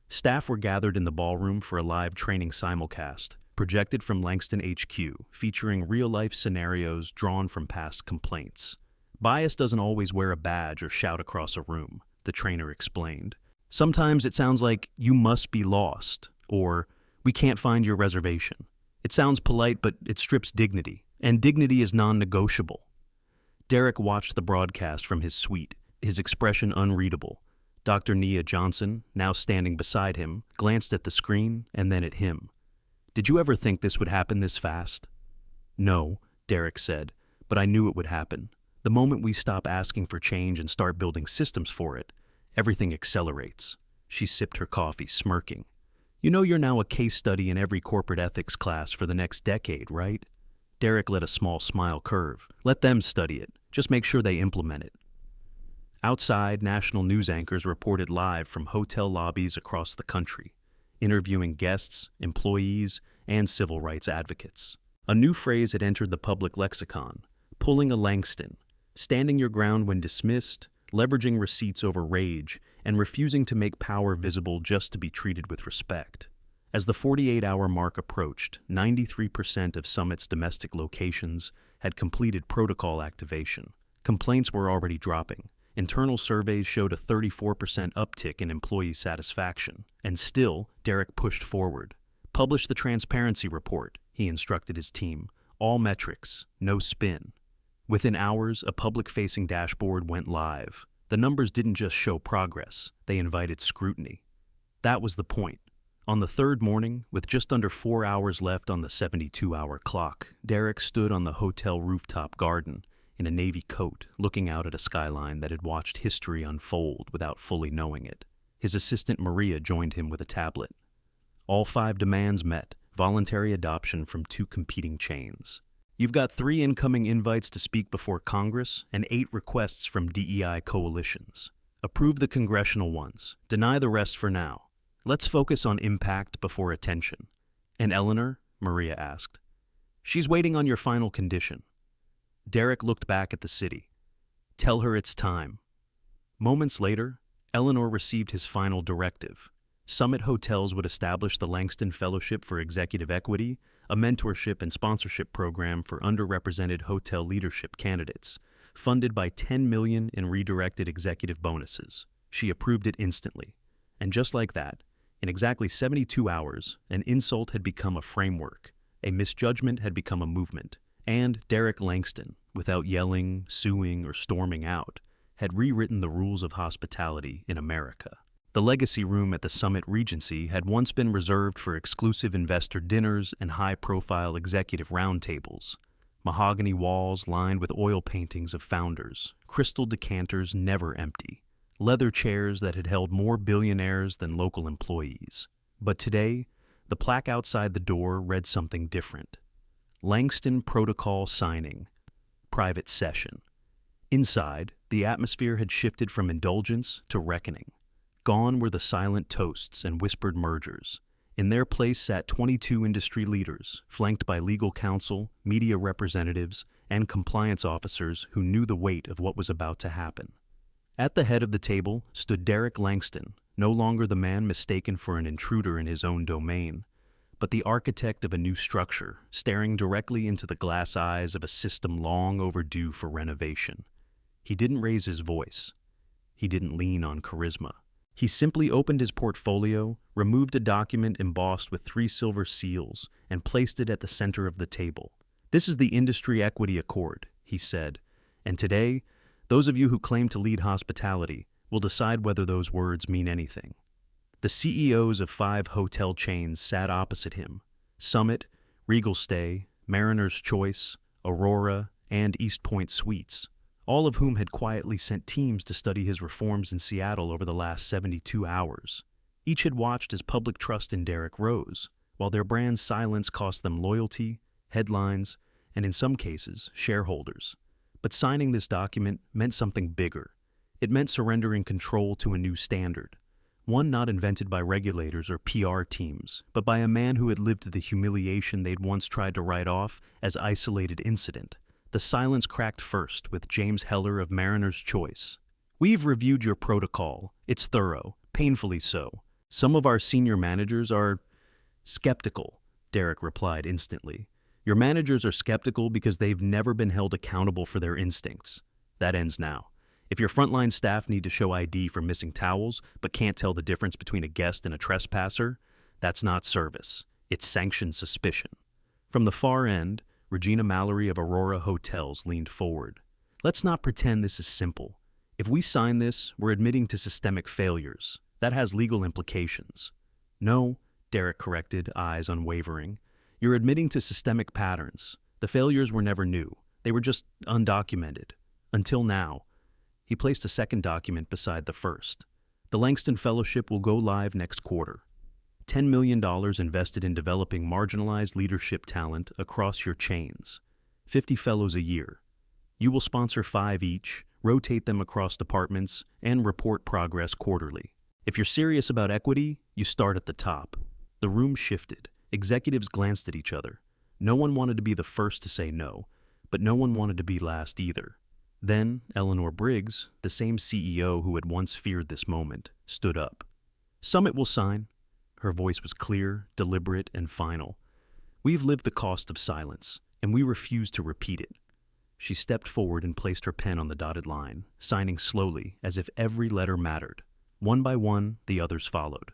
Staff were gathered in the ballroom for a live training simulcast, projected from Langston HQ, featuring real-life scenarios drawn from past complaints. "Bias doesn't always wear a badge or shout across a room," the trainer explained. "Sometimes it sounds like 'you must be lost,' or 'we can't find your reservation.' It sounds polite, but it strips dignity, and dignity is non-negotiable." Derrick watched the broadcast from his suite, his expression unreadable. Dr. Nia Johnson, now standing beside him, glanced at the screen and then at him. "Did you ever think this would happen this fast?" "No," Derrick said, "but I knew it would happen. The moment we stop asking for change and start building systems for it, everything accelerates." She sipped her coffee, smirking. "You know you're now a case study in every corporate ethics class for the next decade, right?" Derrick let a small smile curve. "Let them study it. Just make sure they implement it." Outside, national news anchors reported live from hotel lobbies across the country, interviewing guests, employees, and civil rights advocates. A new phrase had entered the public lexicon: "pulling a Langston," Standing your ground when dismissed, leveraging receipts over rage, and refusing to make power visible just to be treated with respect. As the 48-hour mark approached, 93% of Summit's domestic locations had completed protocol activation. Complaints were already dropping. Internal surveys showed a 34% uptick in employee satisfaction. And still, Derrick pushed forward. "Publish the transparency report," he instructed his team. "All metrics, no spin." Within hours, a public-facing dashboard went live. The numbers didn't just show progress, they invited scrutiny. That was the point. On the third morning, with just under 4 hours left on the 72-hour clock, Derrick stood on the hotel rooftop garden in a navy coat, looking out at a skyline that had watched history unfold without fully knowing it. His assistant Maria joined him with a tablet. All 5 demands met, voluntary adoption from 2 competing chains. "You've got 3 incoming invites to speak before Congress and 8 requests from DEI coalitions. Approve the congressional ones, deny the rest for now. Let's focus on impact before attention." "And Eleanor?" Maria asked. "She's waiting on your final condition." Derrick looked back at the city. "Tell her it's time." Moments later, Eleanor received his final directive. Summit Hotels would establish the Langston Fellowship for Executive Equity, a mentorship and sponsorship program for underrepresented hotel leadership candidates, funded by $10 million in redirected executive bonuses. She approved it instantly. And just like that, in exactly 72 hours, an insult had become a framework, a misjudgment had become a movement, and Derrick Langston, without yelling, suing, or storming out, had rewritten the rules of hospitality in America. The legacy room at the Summit Regency had once been reserved for exclusive investor dinners and high-profile executive roundtables. Mahogany walls lined with oil paintings of founders, crystal decanters never empty, leather chairs that had held more billionaires than local employees. But today, the plaque outside the door read something different. Langston Protocol Signing, Private Session. Inside, the atmosphere had shifted from indulgence to reckoning. Gone were the silent toasts and whispered mergers. In their place sat 22 industry leaders, flanked by legal counsel, media representatives, and compliance officers who knew the weight of what was about to happen. At the head of the table stood Derrick Langston, no longer the man mistaken for an intruder in his own domain, but the architect of a new structure, staring directly into the glass eyes of a system long overdue for renovation. He didn't raise his voice. He didn't lean on charisma. He simply opened his portfolio, removed a document embossed with 3 silver seals, and placed it at the center of the table. "This is the Industry Equity Accord," he said, "and today, those of you who claim to lead hospitality will decide whether those words mean anything." The CEOs of 5 hotel chains sat opposite him: Summit, Regal Stay, Mariner's Choice, Aurora, and East Point Suites, all of whom had quietly sent teams to study his reforms in Seattle over the last 72 hours. Each had watched as public trust in Derrick rose, while their brand's silence cost them loyalty, headlines, and in some cases, shareholders. But signing this document meant something bigger. It meant surrendering control to a new standard, one not invented by regulators or PR teams, but by a man who had lived the humiliation they'd once tried to write off as isolated incident. The silence cracked first with James Heller of Mariner's Choice. "We've reviewed your protocol. It's thorough, painfully so. Some of our senior managers are skeptical," Derrick replied instantly. "Your managers are skeptical because they've never been held accountable for their instincts. That ends now. If your frontline staff need to show ID for missing towels but can't tell the difference between a guest and a trespasser, that's not service. It's sanctioned suspicion." From the far end, Regina Mallory of Aurora Hotels leaned forward. "Let's not pretend this is simple. If we sign this, we're admitting to systemic failures. That has legal implications." "No," Derrick corrected, eyes unwavering. "You're admitting to systemic patterns. The failures were never new. They were just undocumented. Until now." He placed a second document beside the first. "The Langston Fellowship will go live next quarter. $10 million invested in developing marginalized leadership talent across your chains. 50 fellows a year. You will sponsor 5 each, rotate them across departments, and report progress quarterly. If you're serious about equity, you start at the top." The room shifted. Executives glanced at each other. No one wanted to be the first to say no, but no one wanted to be last either. Then Eleanor Briggs, the same CEO who had once feared this moment, stood up. "Summit will sign." Her voice was clear, deliberate, and final. "We've lived the cost of silence, and we refuse to repeat it." She stepped forward and placed her pen on the dotted line, signing slowly as if every letter mattered. One by one, the others followed.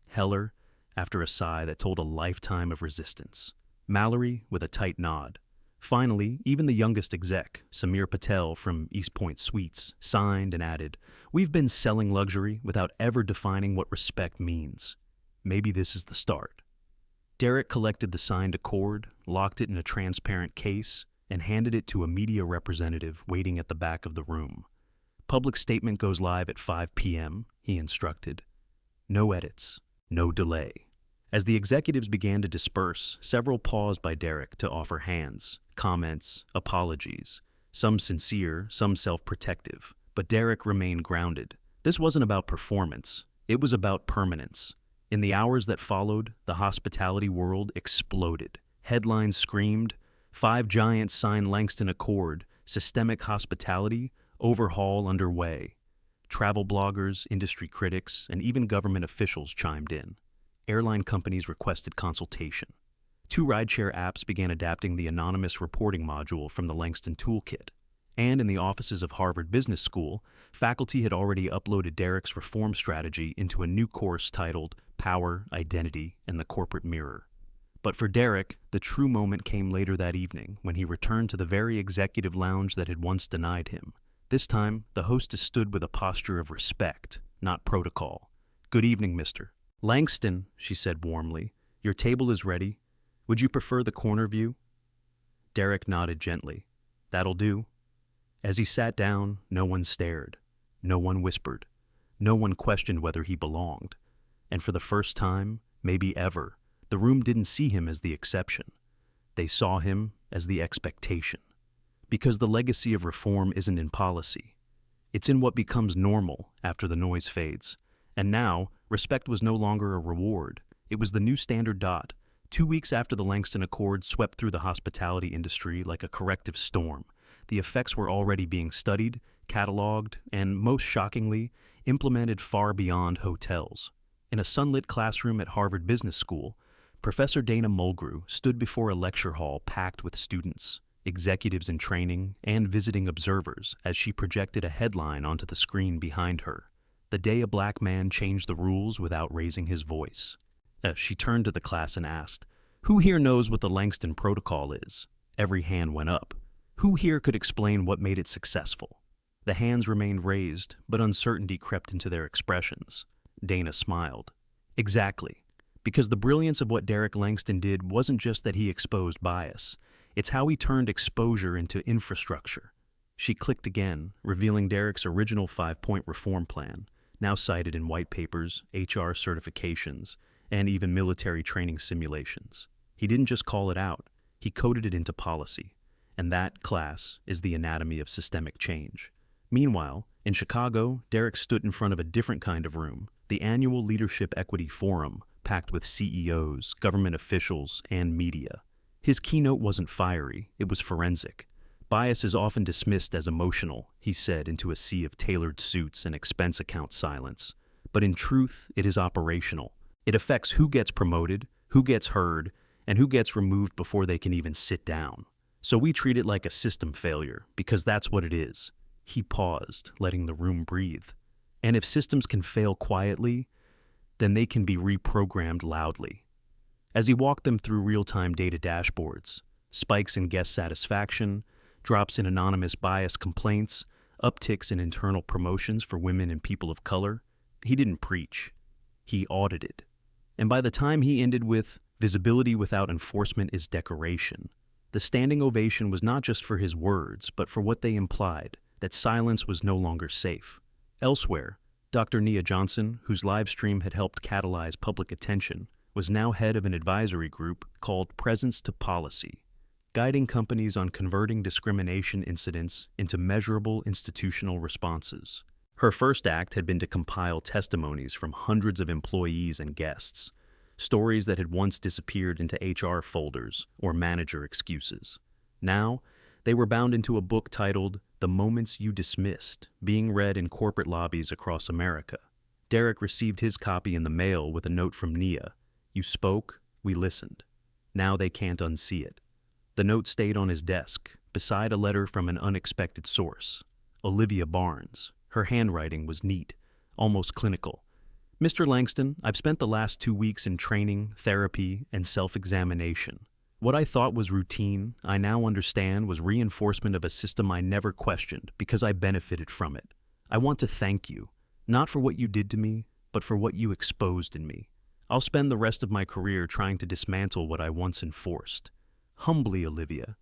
Heller, after a sigh that told a lifetime of resistance. Mallory, with a tight nod. Finally, even the youngest exec, Samir Patel from East Point Suites, signed and added, "We've been selling luxury without ever defining what respect means. Maybe this is the start." Derrick collected the signed accord, locked it in a transparent case, and handed it to a media representative waiting at the back of the room. "Public statement goes live at 5 p.m., he instructed. "No edits, no delay." As the executives began to disperse, several paused by Derrick to offer hands, comments, apologies, some sincere, some self-protective. But Derrick remained grounded. This wasn't about performance. It was about permanence. In the hours that followed, the hospitality world exploded. Headlines screamed, "Five giants sign Langston Accord, systemic hospitality, overhaul underway." Travel bloggers, industry critics, and even government officials chimed in. Airline companies requested consultation. 2 rideshare apps began adapting the anonymous reporting module from the Langston Toolkit. And in the offices of Harvard Business School, faculty had already uploaded Derrick's reform strategy into a new course titled Power, Identity, and the Corporate Mirror. But for Derrick, the true moment came later that evening when he returned to the very executive lounge that had once denied him. This time, the hostess stood with a posture of respect, not protocol. "Good evening, mister." "Langston," she said warmly, "your table is ready. Would you prefer the corner view?" Derrick nodded gently. "That'll do." As he sat down, no one stared. No one whispered. No one questioned whether he belonged. And for the first time, maybe ever, the room didn't see him as the exception. They saw him as the expectation. Because the legacy of reform isn't in policy. It's in what becomes normal after the noise fades. And now, respect was no longer a reward. It was the new standard dot. 2 weeks after the Langston Accord swept through the hospitality industry like a corrective storm, the effects were already being studied, cataloged, and, most shockingly, implemented far beyond hotels. In a sunlit classroom at Harvard Business School, Professor Dana Mulgrew stood before a lecture hall packed with students, executives in training, and visiting observers as she projected a headline onto the screen behind her. "The day a black man changed the rules without raising his voice." She turned to the class and asked, "Who here knows what the Langston Protocol is?" Every hand went up. Who here could explain what made it successful? The hands remained raised, but uncertainty crept into their expressions. Dana smiled. "Exactly. Because the brilliance of what Derrick Langston did wasn't just that he exposed bias. It's how he turned exposure into infrastructure." She clicked again, revealing Derrick's original 5-point reform plan, now cited in white papers, HR certifications, and even military training simulations. He didn't just call it out, he coded it into policy. And that, class, is the anatomy of systemic change. Meanwhile, in Chicago, Derrick stood in front of a different kind of room, the annual Leadership Equity Forum, packed with CEOs, government officials, and media. His keynote wasn't fiery, it was forensic. "Bias is often dismissed as emotional," he said into a sea of tailored suits and expense account silence. "But in truth, it is operational. It affects who gets promoted, who gets heard, and who gets removed before they can even sit down. So we treat it like a system failure, because that's what it is." He paused, letting the room breathe. "And if systems can fail quietly, then they can be reprogrammed loudly." As he walked them through real-time data dashboards, spikes in guest satisfaction, drops in anonymous bias complaints, upticks in internal promotions for women and people of color, he didn't preach. He audited. And by the time he ended with, "Visibility without enforcement is decoration," the standing ovation was not just for his words, but for what they implied, that silence was no longer safe. Elsewhere, Dr. Nia Johnson, whose live stream had helped catalyze public attention, was now head of an advisory group called Presence to Policy, guiding companies on converting discrimination incidents into measurable institutional responses. Her first act had been to compile testimonies from hundreds of employees and guests, stories that had once disappeared into HR folders or manager excuses. Now, They were bound into a book titled The Moments You Dismissed, being read in corporate lobbies across America. Derrick received his copy in the mail with a note from Nia. You spoke, we listened. Now they can't unsee it. The note stayed on his desk, beside a letter from an unexpected source. Olivia Barnes. Her handwriting was neat, almost clinical. Mr. Langston, I've spent the last 2 weeks in training, therapy, and self-examination. What I thought was routine, I now understand was reinforcement of a system I never questioned because I benefited from it. I want to thank you, not for what you did to me, but for what you exposed in me. I'll spend the rest of my career trying to dismantle what I once enforced. Humbly, Olivia.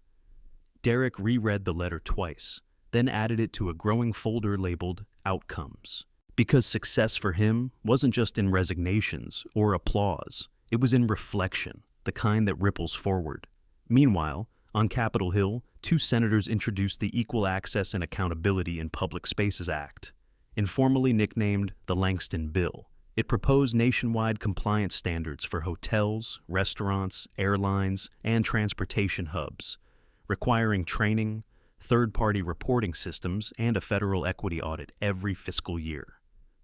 Derrick reread the letter twice, then added it to a growing folder labeled Outcomes. Because success for him wasn't just in resignations or applause, it was in reflection, the kind that ripples forward. Meanwhile, on Capitol Hill, 2 senators introduced the Equal Access and Accountability in Public Spaces Act, informally nicknamed the Langston Bill. It proposed nationwide compliance standards for hotels, restaurants, airlines, and transportation hubs, requiring training, third-party reporting systems, and a federal equity audit every fiscal year.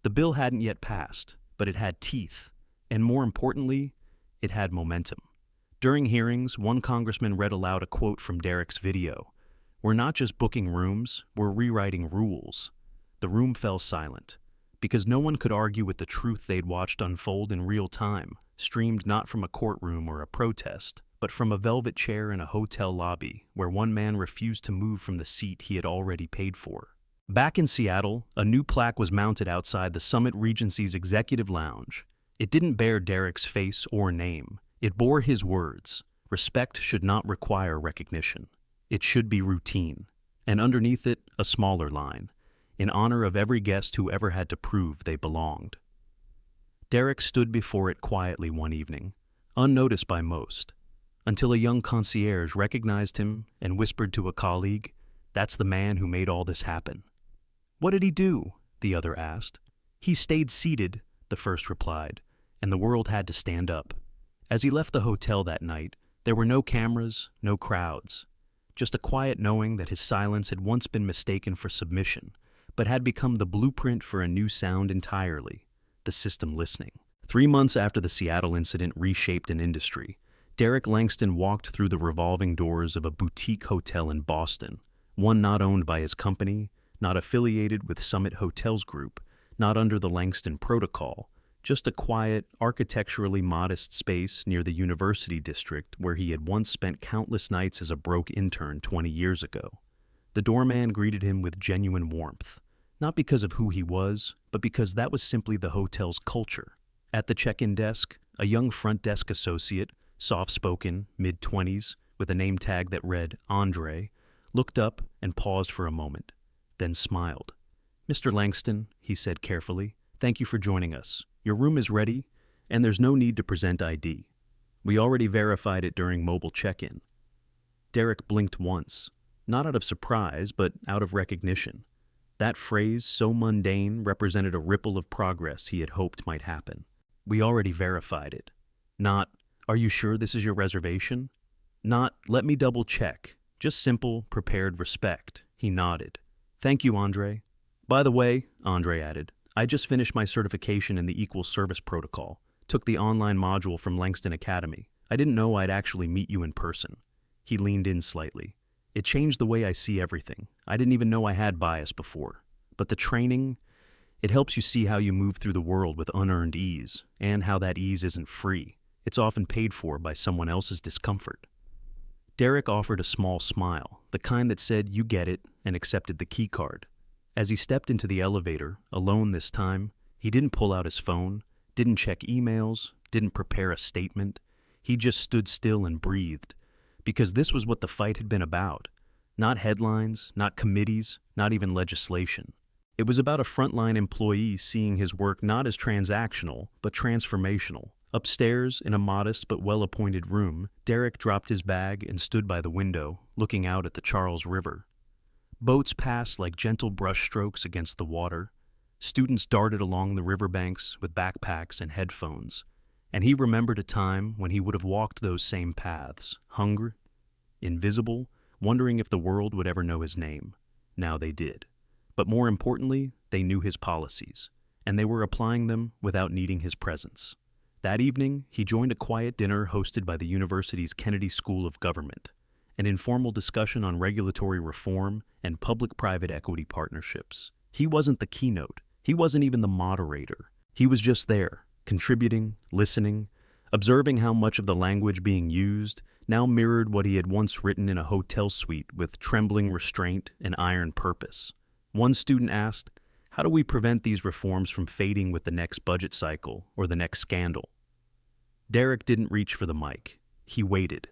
The bill hadn't yet passed, but it had teeth, and more importantly, it had momentum. During hearings, one congressman read aloud a quote from Derrick's video. We're not just booking rooms, we're rewriting rules. The room fell silent, because no one could argue with the truth they'd watched unfold in real time, streamed not from a courtroom or a protest, but from a velvet chair in a hotel lobby where one man refused to move from the seat he had already paid for. Back in Seattle, a new plaque was mounted outside the Summit Regency's executive lounge. It didn't bear Derrick's face or name. It bore his words. Respect should not require recognition. It should be routine. And underneath it, a smaller line, in honor of every guest who ever had to prove they belonged. Derrick stood before it quietly one evening, unnoticed by most, until a young concierge recognized him and whispered to a colleague, "That's the man who made all this happen." "What did he do?" the other asked. "He stayed seated," the first replied, and the world had to stand up. As he left the hotel that night, there were no cameras, no crowds, just a quiet knowing that his silence had once been mistaken for submission, but had become the blueprint for a new sound entirely, the system listening. 3 months after the Seattle incident reshaped an industry, Derrick Langston walked through the revolving doors of a boutique hotel in Boston, one not owned by his company, not affiliated with Summit Hotels Group, not under the Langston Protocol, just a quiet, architecturally modest space near the university district where he had once spent countless nights as a broke intern 20 years ago. The doorman greeted him with genuine warmth, not because of who he was, but because that was simply the hotel's culture. At the check-in desk, a young front desk associate, soft-spoken, mid-20s, with a name tag that read Andre, looked up and paused for a moment, then smiled. "Mr. Langston," he said carefully, "thank you for joining us. Your room is ready, and there's no need to present ID. We already verified it during mobile check-in." Derrick blinked once, not out of surprise, but out of recognition. That phrase, so mundane, represented a ripple of progress he had hoped might happen. "We already verified it." Not, "Are you sure this is your reservation?" Not, "Let me double check." Just simple, prepared respect. He nodded. "Thank you, Andre." "By the way," Andre added, "I just finished my certification in the Equal Service Protocol, took the online module from Langston Academy. I didn't know I'd actually meet you in person." He leaned in slightly. "It changed the way I see everything. I didn't even know I had bias before. But the training, it helps you see how you move through the world with unearned ease, and how that ease isn't free. It's often paid for by someone else's discomfort." Derrick offered a small smile, the kind that said, "You get it," and accepted the key card. As he stepped into the elevator, alone this time, he didn't pull out his phone, didn't check emails, didn't prepare a statement. He just stood still and breathed, because this was what the fight had been about. Not headlines, not committees, not even legislation. It was about a frontline employee seeing his work not as transactional, but transformational. Upstairs, in a modest but well-appointed room, Derrick dropped his bag and stood by the window, looking out at the Charles River. Boats passed like gentle brushstrokes against the water. Students darted along the riverbanks with backpacks and headphones, and he remembered a time when he would have walked those same paths, hungry, invisible, wondering if the world would ever know his name. Now they did. But more importantly, they knew his policies, and they were applying them without needing his presence. That evening, he joined a quiet dinner hosted by the university's Kennedy School of Government, an informal discussion on regulatory reform and public-private equity partnerships. He wasn't the keynote. He wasn't even the moderator. He was just there, contributing, listening, observing how much of the language being used now mirrored what he had once written in a hotel suite with trembling restraint and iron purpose. One student asked, "How do we prevent these reforms from fading with the next budget cycle or the next scandal?" Derrick didn't reach for the mic. He waited.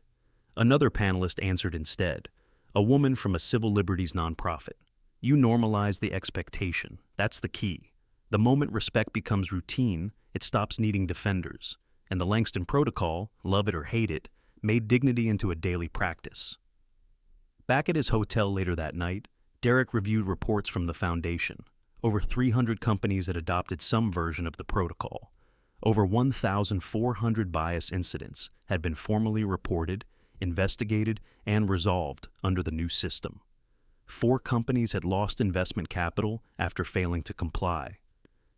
Another panelist answered instead, a woman from a civil liberties nonprofit. "You normalize the expectation. That's the key. The moment respect becomes routine, it stops needing defenders. And the Langston Protocol, love it or hate it, made dignity into a daily practice." Back at his hotel later that night, Derrick reviewed reports from the foundation. Over 300 companies had adopted some version of the protocol. Over 1,400 bias incidents had been formally reported, investigated, and resolved under the new system. 4 companies had lost investment capital after failing to comply.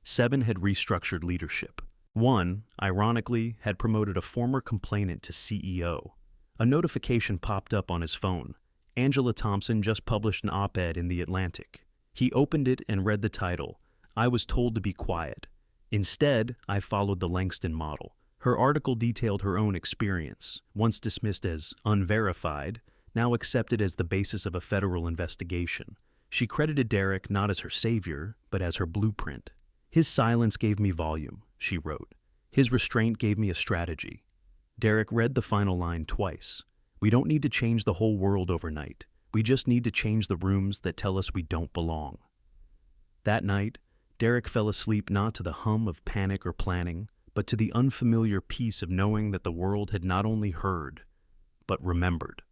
7 had restructured leadership. 1, ironically, had promoted a former complainant to CEO. A notification popped up on his phone. Angela Thompson just published an op-ed in The Atlantic. He opened it and read the title, "I was told to be quiet. Instead, I followed the Langston model." Her article detailed her own experience, once dismissed as unverified, now accepted as the basis of a federal investigation. She credited Derrick not as her savior, but as her blueprint. "His silence gave me volume," she wrote. "His restraint gave me a strategy." Derrick read the final line twice. "We don't need to change the whole world overnight. We just need to change the rooms that tell us we don't belong." That night, Derrick fell asleep not to the hum of panic or planning, but to the unfamiliar peace of knowing that the world had not only heard, but remembered.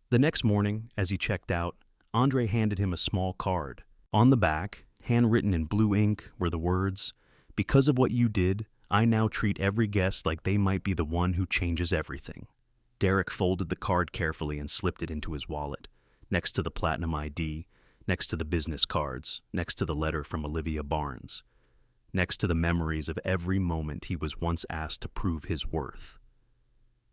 The next morning, as he checked out, Andre handed him a small card. On the back, handwritten in blue ink, were the words, "Because of what you did, I now treat every guest like they might be the one who changes everything." Derrick folded the card carefully and slipped it into his wallet, next to the Platinum ID, next to the business cards, next to the letter from Olivia Barnes, next to the memories of every moment he was once asked to prove his worth.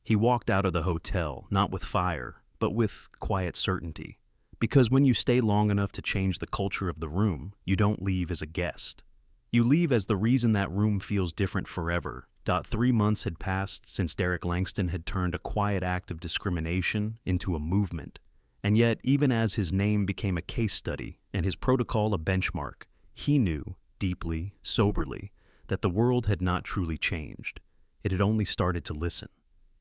He walked out of the hotel, not with fire, but with quiet certainty. Because when you stay long enough to change the culture of the room, you don't leave as a guest. You leave as the reason that room feels different forever. 3 months had passed since Derrick Langston had turned a quiet act of discrimination into a movement. And yet, even as his name became a case study and his protocol a benchmark, he knew, deeply, soberly, that the world had not truly changed. It had only started to listen.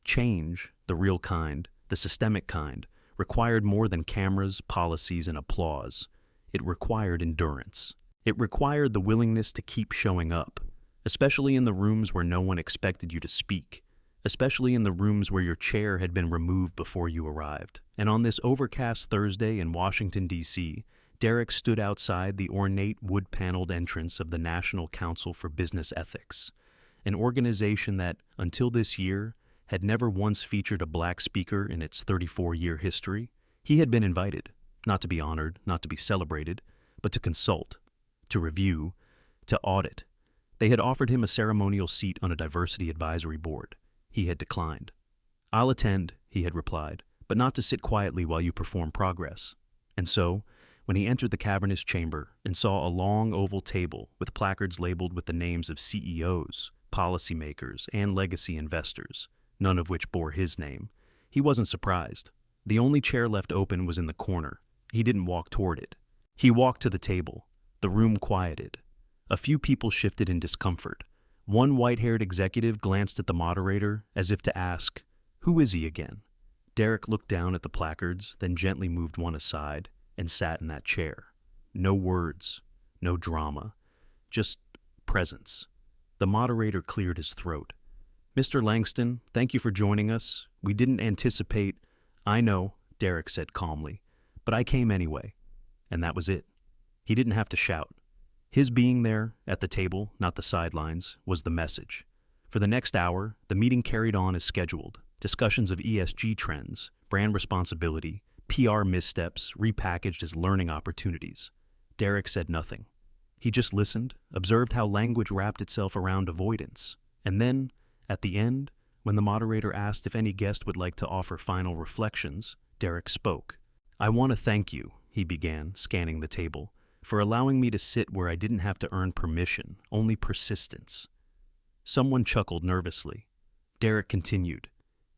Change, the real kind, the systemic kind, required more than cameras, policies, and applause. It required endurance. It required the willingness to keep showing up, especially in the rooms where no one expected you to speak, especially in the rooms where your chair had been removed before you arrived. And on this overcast Thursday in Washington, D.C., Derrick stood outside the ornate wood-paneled entrance of the National Council for Business Ethics, an organization that, until this year, had never once featured a black speaker in its 34-year history. He had been invited, not to be honored, not to be celebrated, but to consult, to review, to audit. They had offered him a ceremonial seat on a diversity advisory board. He had declined. "I'll attend," he had replied, "but not to sit quietly while you perform progress." And so, when he entered the cavernous chamber and saw a long oval table with placards labeled with the names of CEOs, policymakers, and legacy investors, none of which bore his name, he wasn't surprised. The only chair left open was in the corner. He didn't walk toward it. He walked to the table. The room quieted. A few people shifted in discomfort. One white-haired executive glanced at the moderator as if to ask, "Who is he again?" Derrick looked down at the placards, then gently moved one aside and sat in that chair. No words, no drama, just presence. The moderator cleared his throat. "Mr. Langston, thank you for joining us. We didn't anticipate—" "I know," Derrick said calmly, "but I came anyway." And that was it. He didn't have to shout. His being there, at the table, not the sidelines, was the message. For the next hour, the meeting carried on as scheduled. Discussions of ESG trends, brand responsibility, PR missteps repackaged as learning opportunities. Derrick said nothing. He just listened, observed how language wrapped itself around avoidance, and then, at the end, when the moderator asked if any guest would like to offer final reflections, Derrick spoke. "I want to thank you," he began, scanning the table, "for allowing me to sit where I didn't have to earn permission, only persistence." Someone chuckled nervously. Derrick continued.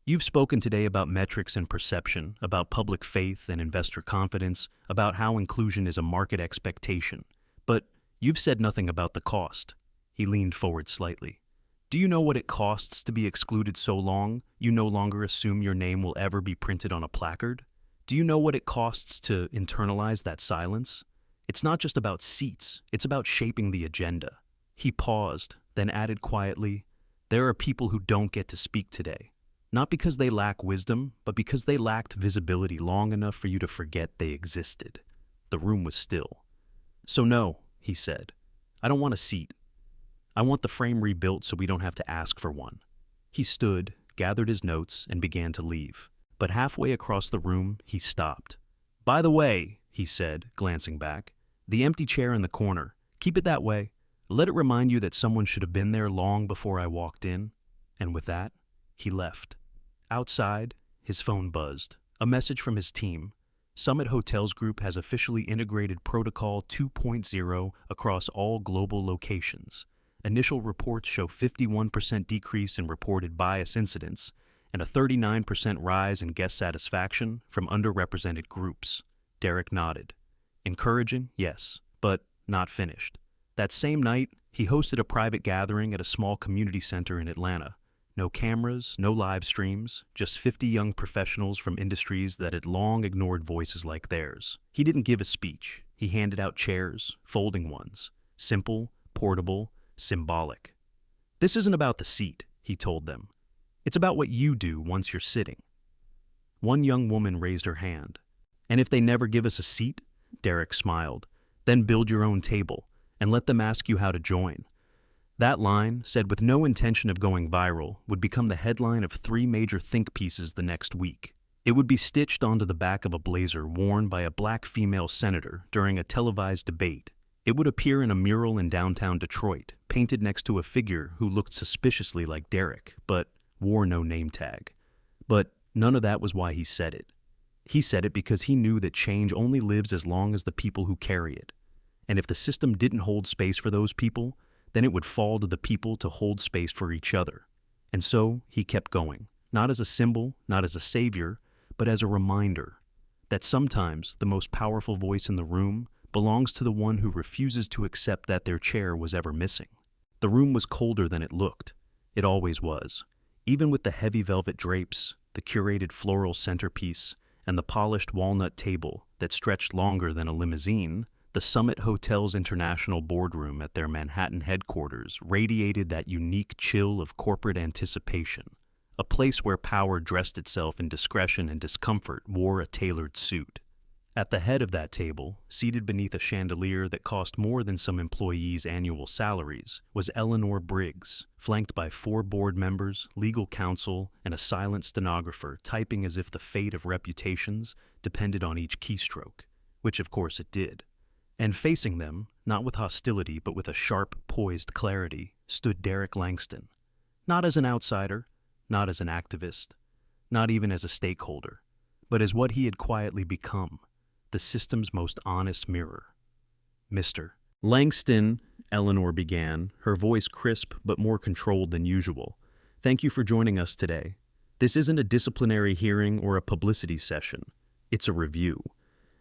"You've spoken today about metrics and perception, about public faith and investor confidence, about how inclusion is a market expectation. But you've said nothing about the cost." He leaned forward slightly. "Do you know what it costs to be excluded so long you no longer assume your name will ever be printed on a placard? Do you know what it costs to internalize that silence? It's not just about seats, it's about shaping the agenda." He paused, then added quietly, "There are people who don't get to speak today. Not because they lack wisdom, but because they lacked visibility long enough for you to forget they existed." The room was still. "So no," he said, "I don't want a seat. I want the frame rebuilt so we don't have to ask for one." He stood, gathered his notes, and began to leave. But halfway across the room, he stopped. "By the way," he said, glancing back, "the empty chair in the corner, keep it that way. Let it remind you that someone should have been there long before I walked in." And with that, he left. Outside, his phone buzzed. A message from his team. Summit Hotels Group has officially integrated Protocol 2.0 across all global locations. Initial reports show 51% decrease in reported bias incidents and a 39% rise in guest satisfaction from underrepresented groups. Derrick nodded. Encouraging, yes, but not finished. That same night, he hosted a private gathering at a small community center in Atlanta. No cameras, no live streams, just 50 young professionals from industries that had long ignored voices like theirs. He didn't give a speech. He handed out chairs, folding ones. Simple, portable, symbolic. "This isn't about the seat," he told them. "It's about what you do once you're sitting." One young woman raised her hand. "And if they never give us a seat," Derrick smiled, "then build your own table and let them ask you how to join." That line, said with no intention of going viral, would become the headline of 3 major think pieces the next week. It would be stitched onto the back of a blazer worn by a black female senator during a televised debate. It would appear in a mural in downtown Detroit, painted next to a figure who looked suspiciously like Derrick, but wore no name tag. But none of that was why he said it. He said it because he knew that change only lives as long as the people who carry it. And if the system didn't hold space for those people, then it would fall to the people to hold space for each other. And so he kept going, not as a symbol, not as a savior, but as a reminder that sometimes the most powerful voice in the room belongs to the one who refuses to accept that their chair was ever missing. The room was colder than it looked. It always was. Even with the heavy velvet drapes, the curated floral centerpiece, and the polished walnut table that stretched longer than a limousine, the Summit Hotels International boardroom at their Manhattan headquarters radiated that unique chill of corporate anticipation. A place where power dressed itself in discretion and discomfort wore a tailored suit. At the head of that table, seated beneath a chandelier that cost more than some employees' annual salaries, was Eleanor Briggs, flanked by 4 board members, legal counsel, and a silent stenographer typing as if the fate of reputations depended on each keystroke, which of course it did. And facing them, not with hostility but with a sharp, poised clarity, stood Derrick Langston. Not as an outsider, not as an activist, not even as a stakeholder, but as what he had quietly become, the system's most honest mirror. "Mr. Langston," Eleanor began, her voice crisp but more controlled than usual, "thank you for joining us today. This isn't a disciplinary hearing or a publicity session. It's a review,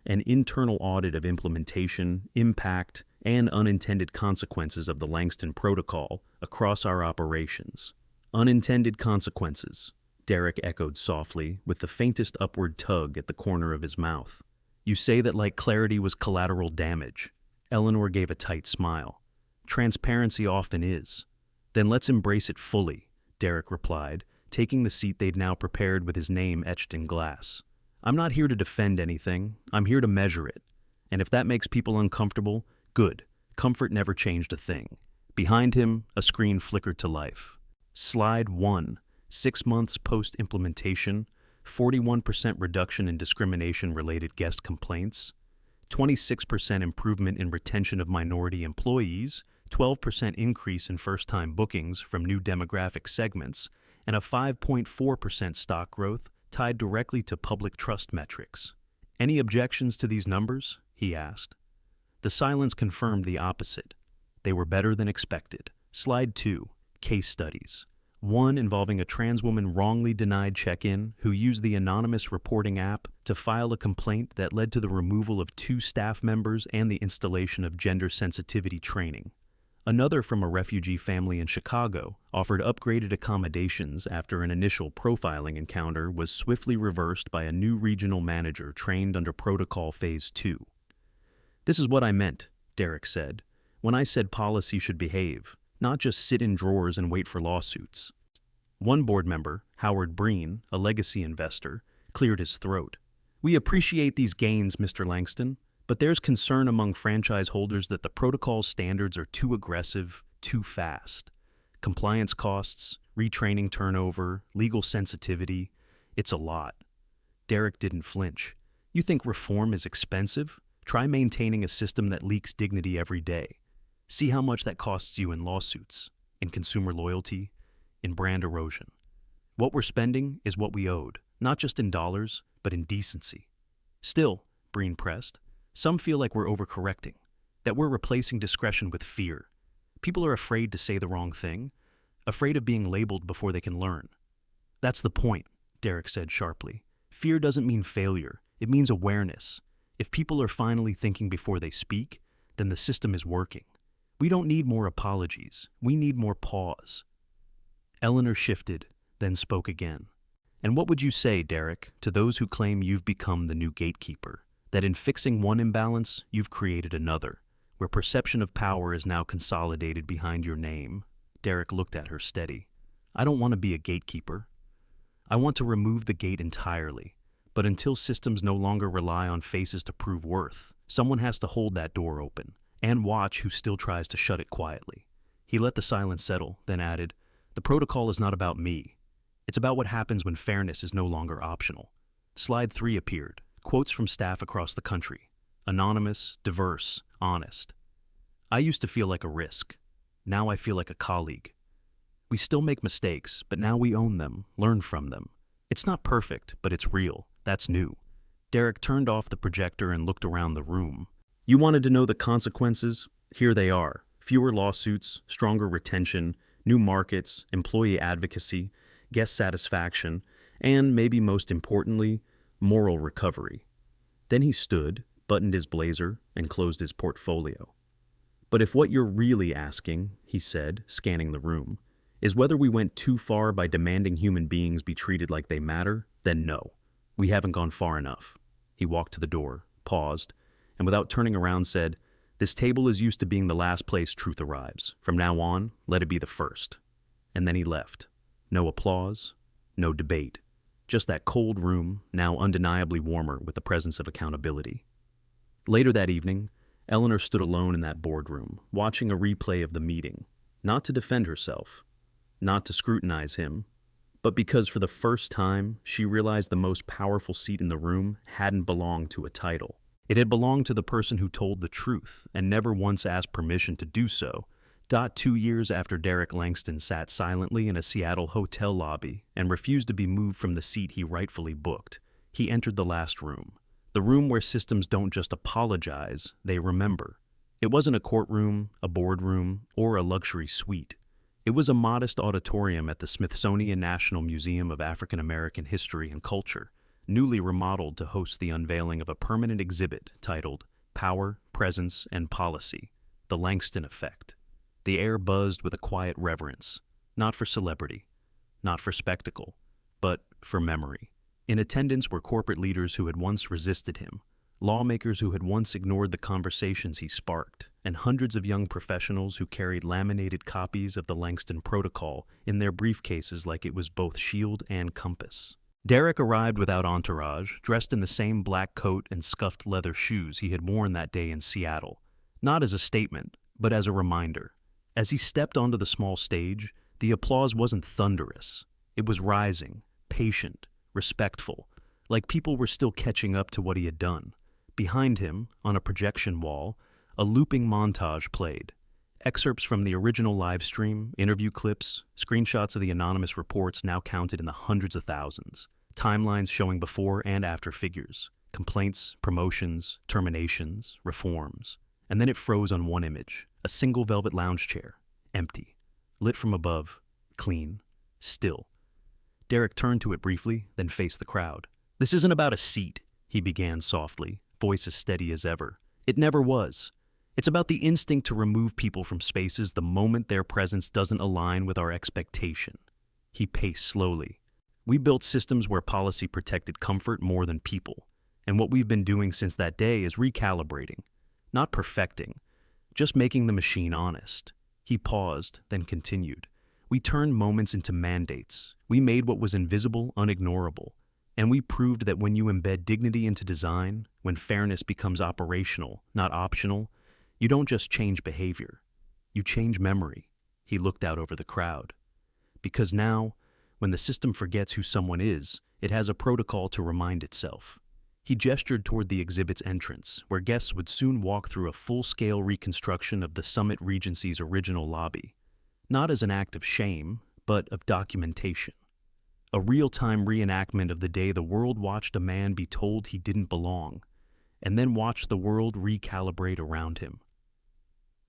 an internal audit of implementation, impact, and unintended consequences of the Langston Protocol across our operations." "Unintended consequences," Derrick echoed softly, with the faintest upward tug at the corner of his mouth. "You say that like clarity was collateral damage." Eleanor gave a tight smile. "Transparency often is." "Then let's embrace it fully," Derrick replied, taking the seat they'd now prepared with his name etched in glass. "I'm not here to defend anything. I'm here to measure it. And if that makes people uncomfortable, good. Comfort never changed a thing." Behind him, a screen flickered to life. Slide 1, 6 months post-implementation, 41% reduction in discrimination-related guest complaints, 26% improvement in retention of minority employees, 12% increase in first-time bookings from new demographic segments, and a 5.4% stock growth tied directly to public trust metrics. Any objections to these numbers? He asked. The silence confirmed the opposite. They were better than expected. Slide 2. Case studies. One involving a trans woman wrongly denied check-in who used the anonymous reporting app to file a complaint that led to the removal of 2 staff members and the installation of gender sensitivity training. Another from a refugee family in Chicago offered upgraded accommodations after an initial profiling encounter was swiftly reversed by a new regional manager trained under Protocol Phase 2. "This is what I meant," Derrick said, "when I said policy should behave, not just sit in drawers and wait for lawsuits." One board member, Howard Breen, a legacy investor, cleared his throat. "We appreciate these gains, Mr. Langston, but there's concern among franchise holders that the protocol's standards are too aggressive, too fast. Compliance costs, retraining turnover, legal sensitivity, it's a lot." Derrick didn't flinch. "You think reform is expensive? Try maintaining a system that leaks dignity every day. See how much that costs you in lawsuits, in consumer loyalty, in brand erosion. What we're spending is what we owed, not just in dollars, but in decency." "Still," Breen pressed, "some feel like we're overcorrecting, that we're replacing discretion with fear. People are afraid to say the wrong thing, afraid of being labeled before they can learn." "That's the point," Derrick said sharply. "Fear doesn't mean failure, it means awareness. If people are finally thinking before they speak, then the system is working. We don't need more apologies, we need more pause." Eleanor shifted, then spoke again. "And what would you say, Derrick, to those who claim you've become the new gatekeeper? That in fixing one imbalance, you've created another, where perception of power is now consolidated behind your name?" Derrick looked at her steady. "I don't want to be a gatekeeper. I want to remove the gate entirely. But until systems no longer rely on faces to prove worth, someone has to hold that door open and watch who still tries to shut it quietly." He let the silence settle, then added, "The protocol is not about me. It's about what happens when fairness is no longer optional." Slide 3 appeared. Quotes from staff across the country. Anonymous, diverse, honest. "I used to feel like a risk. Now I feel like a colleague. We still make mistakes, but now we own them, learn from them. It's not perfect, but it's real. That's new." Derrick turned off the projector and looked around the room. "You wanted to know the consequences? Here they are. Fewer lawsuits, stronger retention, new markets, employee advocacy, guest satisfaction, and maybe most importantly, moral recovery." Then he stood, buttoned his blazer, and closed his portfolio. "But if what you're really asking," he said, scanning the room, "is whether we went too far by demanding human beings be treated like they matter, then no. We haven't gone far enough." He walked to the door, paused, and without turning around said, "This table is used to being the last place truth arrives. From now on, let it be the first." And then he left. No applause, no debate. Just that cold room, now undeniably warmer with the presence of accountability. Later that evening, Eleanor stood alone in that boardroom, watching a replay of the meeting, not to defend herself, not to scrutinize him, but because for the first time, she realized the most powerful seat in the room hadn't belonged to a title. It had belonged to the person who told the truth and never once asked permission to do so. 2 years after Derrick Langston sat silently in a Seattle hotel lobby and refused to be moved from the seat he rightfully booked, he entered the last room. The room where systems don't just apologize, they remember. It wasn't a courtroom, a boardroom, or a luxury suite. It was a modest auditorium at the Smithsonian National Museum of African American History and Culture, newly remodeled to host the unveiling of a permanent exhibit titled Power, Presence, and Policy, The Langston Effect. The air buzzed with a quiet reverence, not for celebrity, not for spectacle, but for memory. In attendance were corporate leaders who had once resisted him, lawmakers who had once ignored the conversations he sparked, and hundreds of young professionals who carried laminated copies of the Langston Protocol in their briefcases like it was both shield and compass. Derrick arrived without entourage, dressed in the same black coat and scuffed leather shoes he had worn that day in Seattle, not as a statement, but as a reminder. As he stepped onto the small stage, the applause wasn't thunderous. It was rising, patient, respectful, like people were still catching up to what he had done. Behind him, on a projection wall, a looping montage played. Excerpts from the original live stream, interview clips, screenshots of the anonymous reports now counted in the hundreds of thousands, timelines showing before and after figures, complaints, promotions, terminations, reforms. And then it froze on one image, a single velvet lounge chair, empty, lit from above, clean, still. Derrick turned to it briefly, then faced the crowd. "This isn't about a seat," he began softly, voice as steady as ever. "It never was. It's about the instinct to remove people from spaces the moment their presence doesn't align with our expectation." He paced slowly. "We built systems where policy protected comfort more than people, and what we've been doing since that day is recalibrating, not perfecting, just making the machine honest." He paused, then continued. "We turned moments into mandates. We made what was invisible unignorable. And we proved that when you embed dignity into design, when fairness becomes operational, not optional, you don't just change behavior. You change memory." He looked out over the crowd. "Because now, when the system forgets who someone is, it has a protocol to remind itself." He gestured toward the exhibit's entrance, where guests would soon walk through a full-scale reconstruction of the Summit Regency's original lobby. Not as an act of shame, but of documentation. A real-time reenactment of the day the world watched a man be told he didn't belong, and then watched the world recalibrate around him.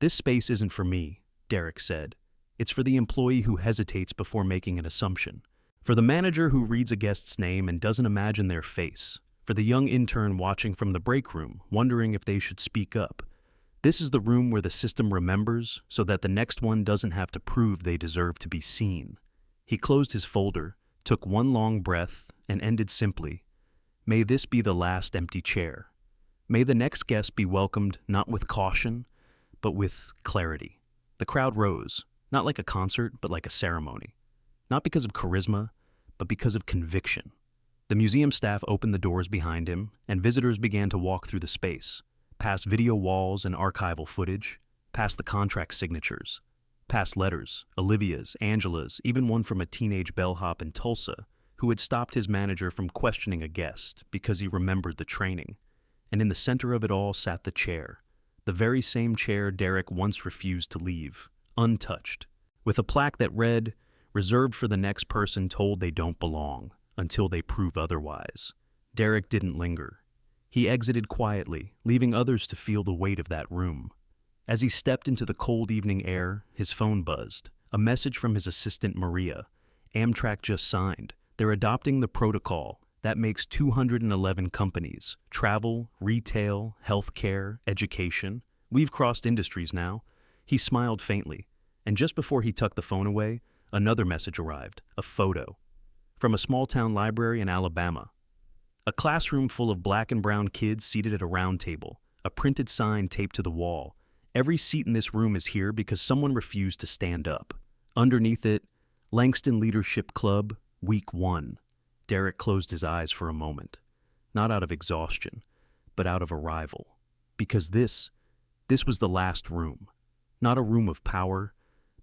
"This space isn't for me," Derrick said. "It's for the employee who hesitates before making an assumption, for the manager who reads a guest's name and doesn't imagine their face, for the young intern watching from the break room, wondering if they should speak up. This is the room where the system remembers so that the next one doesn't have to prove they deserve to be seen." He closed his folder, took one long breath, and ended simply, "May this be the last empty chair. May the next guest be welcomed not with caution, but with clarity." The crowd rose, not like a concert, but like a ceremony. Not because of charisma, but because of conviction. The museum staff opened the doors behind him, and visitors began to walk through the space, past video walls and archival footage, past the contract signatures, past letters, Olivia's, Angela's, even one from a teenage bellhop in Tulsa who had stopped his manager from questioning a guest because he remembered the training. And in the center of it all sat the chair, the very same chair Derrick once refused to leave, untouched, with a plaque that read, "Reserved for the next person told they don't belong, until they prove otherwise." Derrick didn't linger. He exited quietly, leaving others to feel the weight of that room. As he stepped into the cold evening air, his phone buzzed. A message from his assistant Maria. "Amtrak just signed. They're adopting the protocol that makes 211 companies, travel, retail, healthcare, education. We've crossed industries now." He smiled faintly, and just before he tucked the phone away, another message arrived, a photo. From a small-town library in Alabama. A classroom full of black and brown kids seated at a round table, a printed sign taped to the wall. "Every seat in this room is here because someone refused to stand up." Underneath it, "Langston Leadership Club, Week 1. Derrick closed his eyes for a moment, not out of exhaustion, but out of arrival. Because this was the last room. Not a room of power,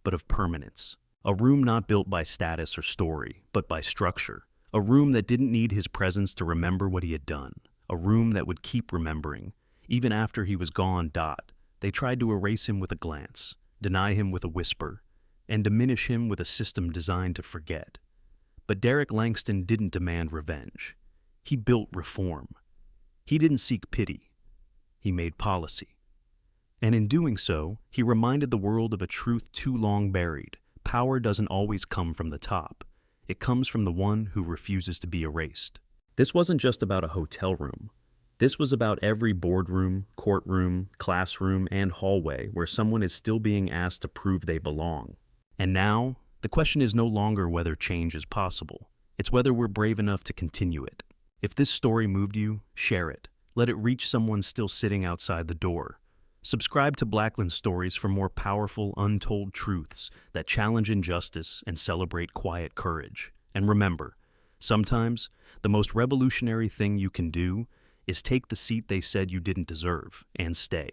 but of permanence. A room not built by status or story, but by structure. A room that didn't need his presence to remember what he had done. A room that would keep remembering, even after he was gone. They tried to erase him with a glance, deny him with a whisper, and diminish him with a system designed to forget. But Derrick Langston didn't demand revenge. He built reform. He didn't seek pity. He made policy. And in doing so, he reminded the world of a truth too long buried. Power doesn't always come from the top. It comes from the one who refuses to be erased. This wasn't just about a hotel room. This was about every boardroom, courtroom, classroom, and hallway where someone is still being asked to prove they belong. And now, the question is no longer whether change is possible. It's whether we're brave enough to continue it. If this story moved you, share it. Let it reach someone still sitting outside the door. Subscribe to BlackLens Stories for more powerful, untold truths that challenge injustice and celebrate quiet courage. And remember, sometimes the most revolutionary thing you can do is take the seat they said you didn't deserve and stay.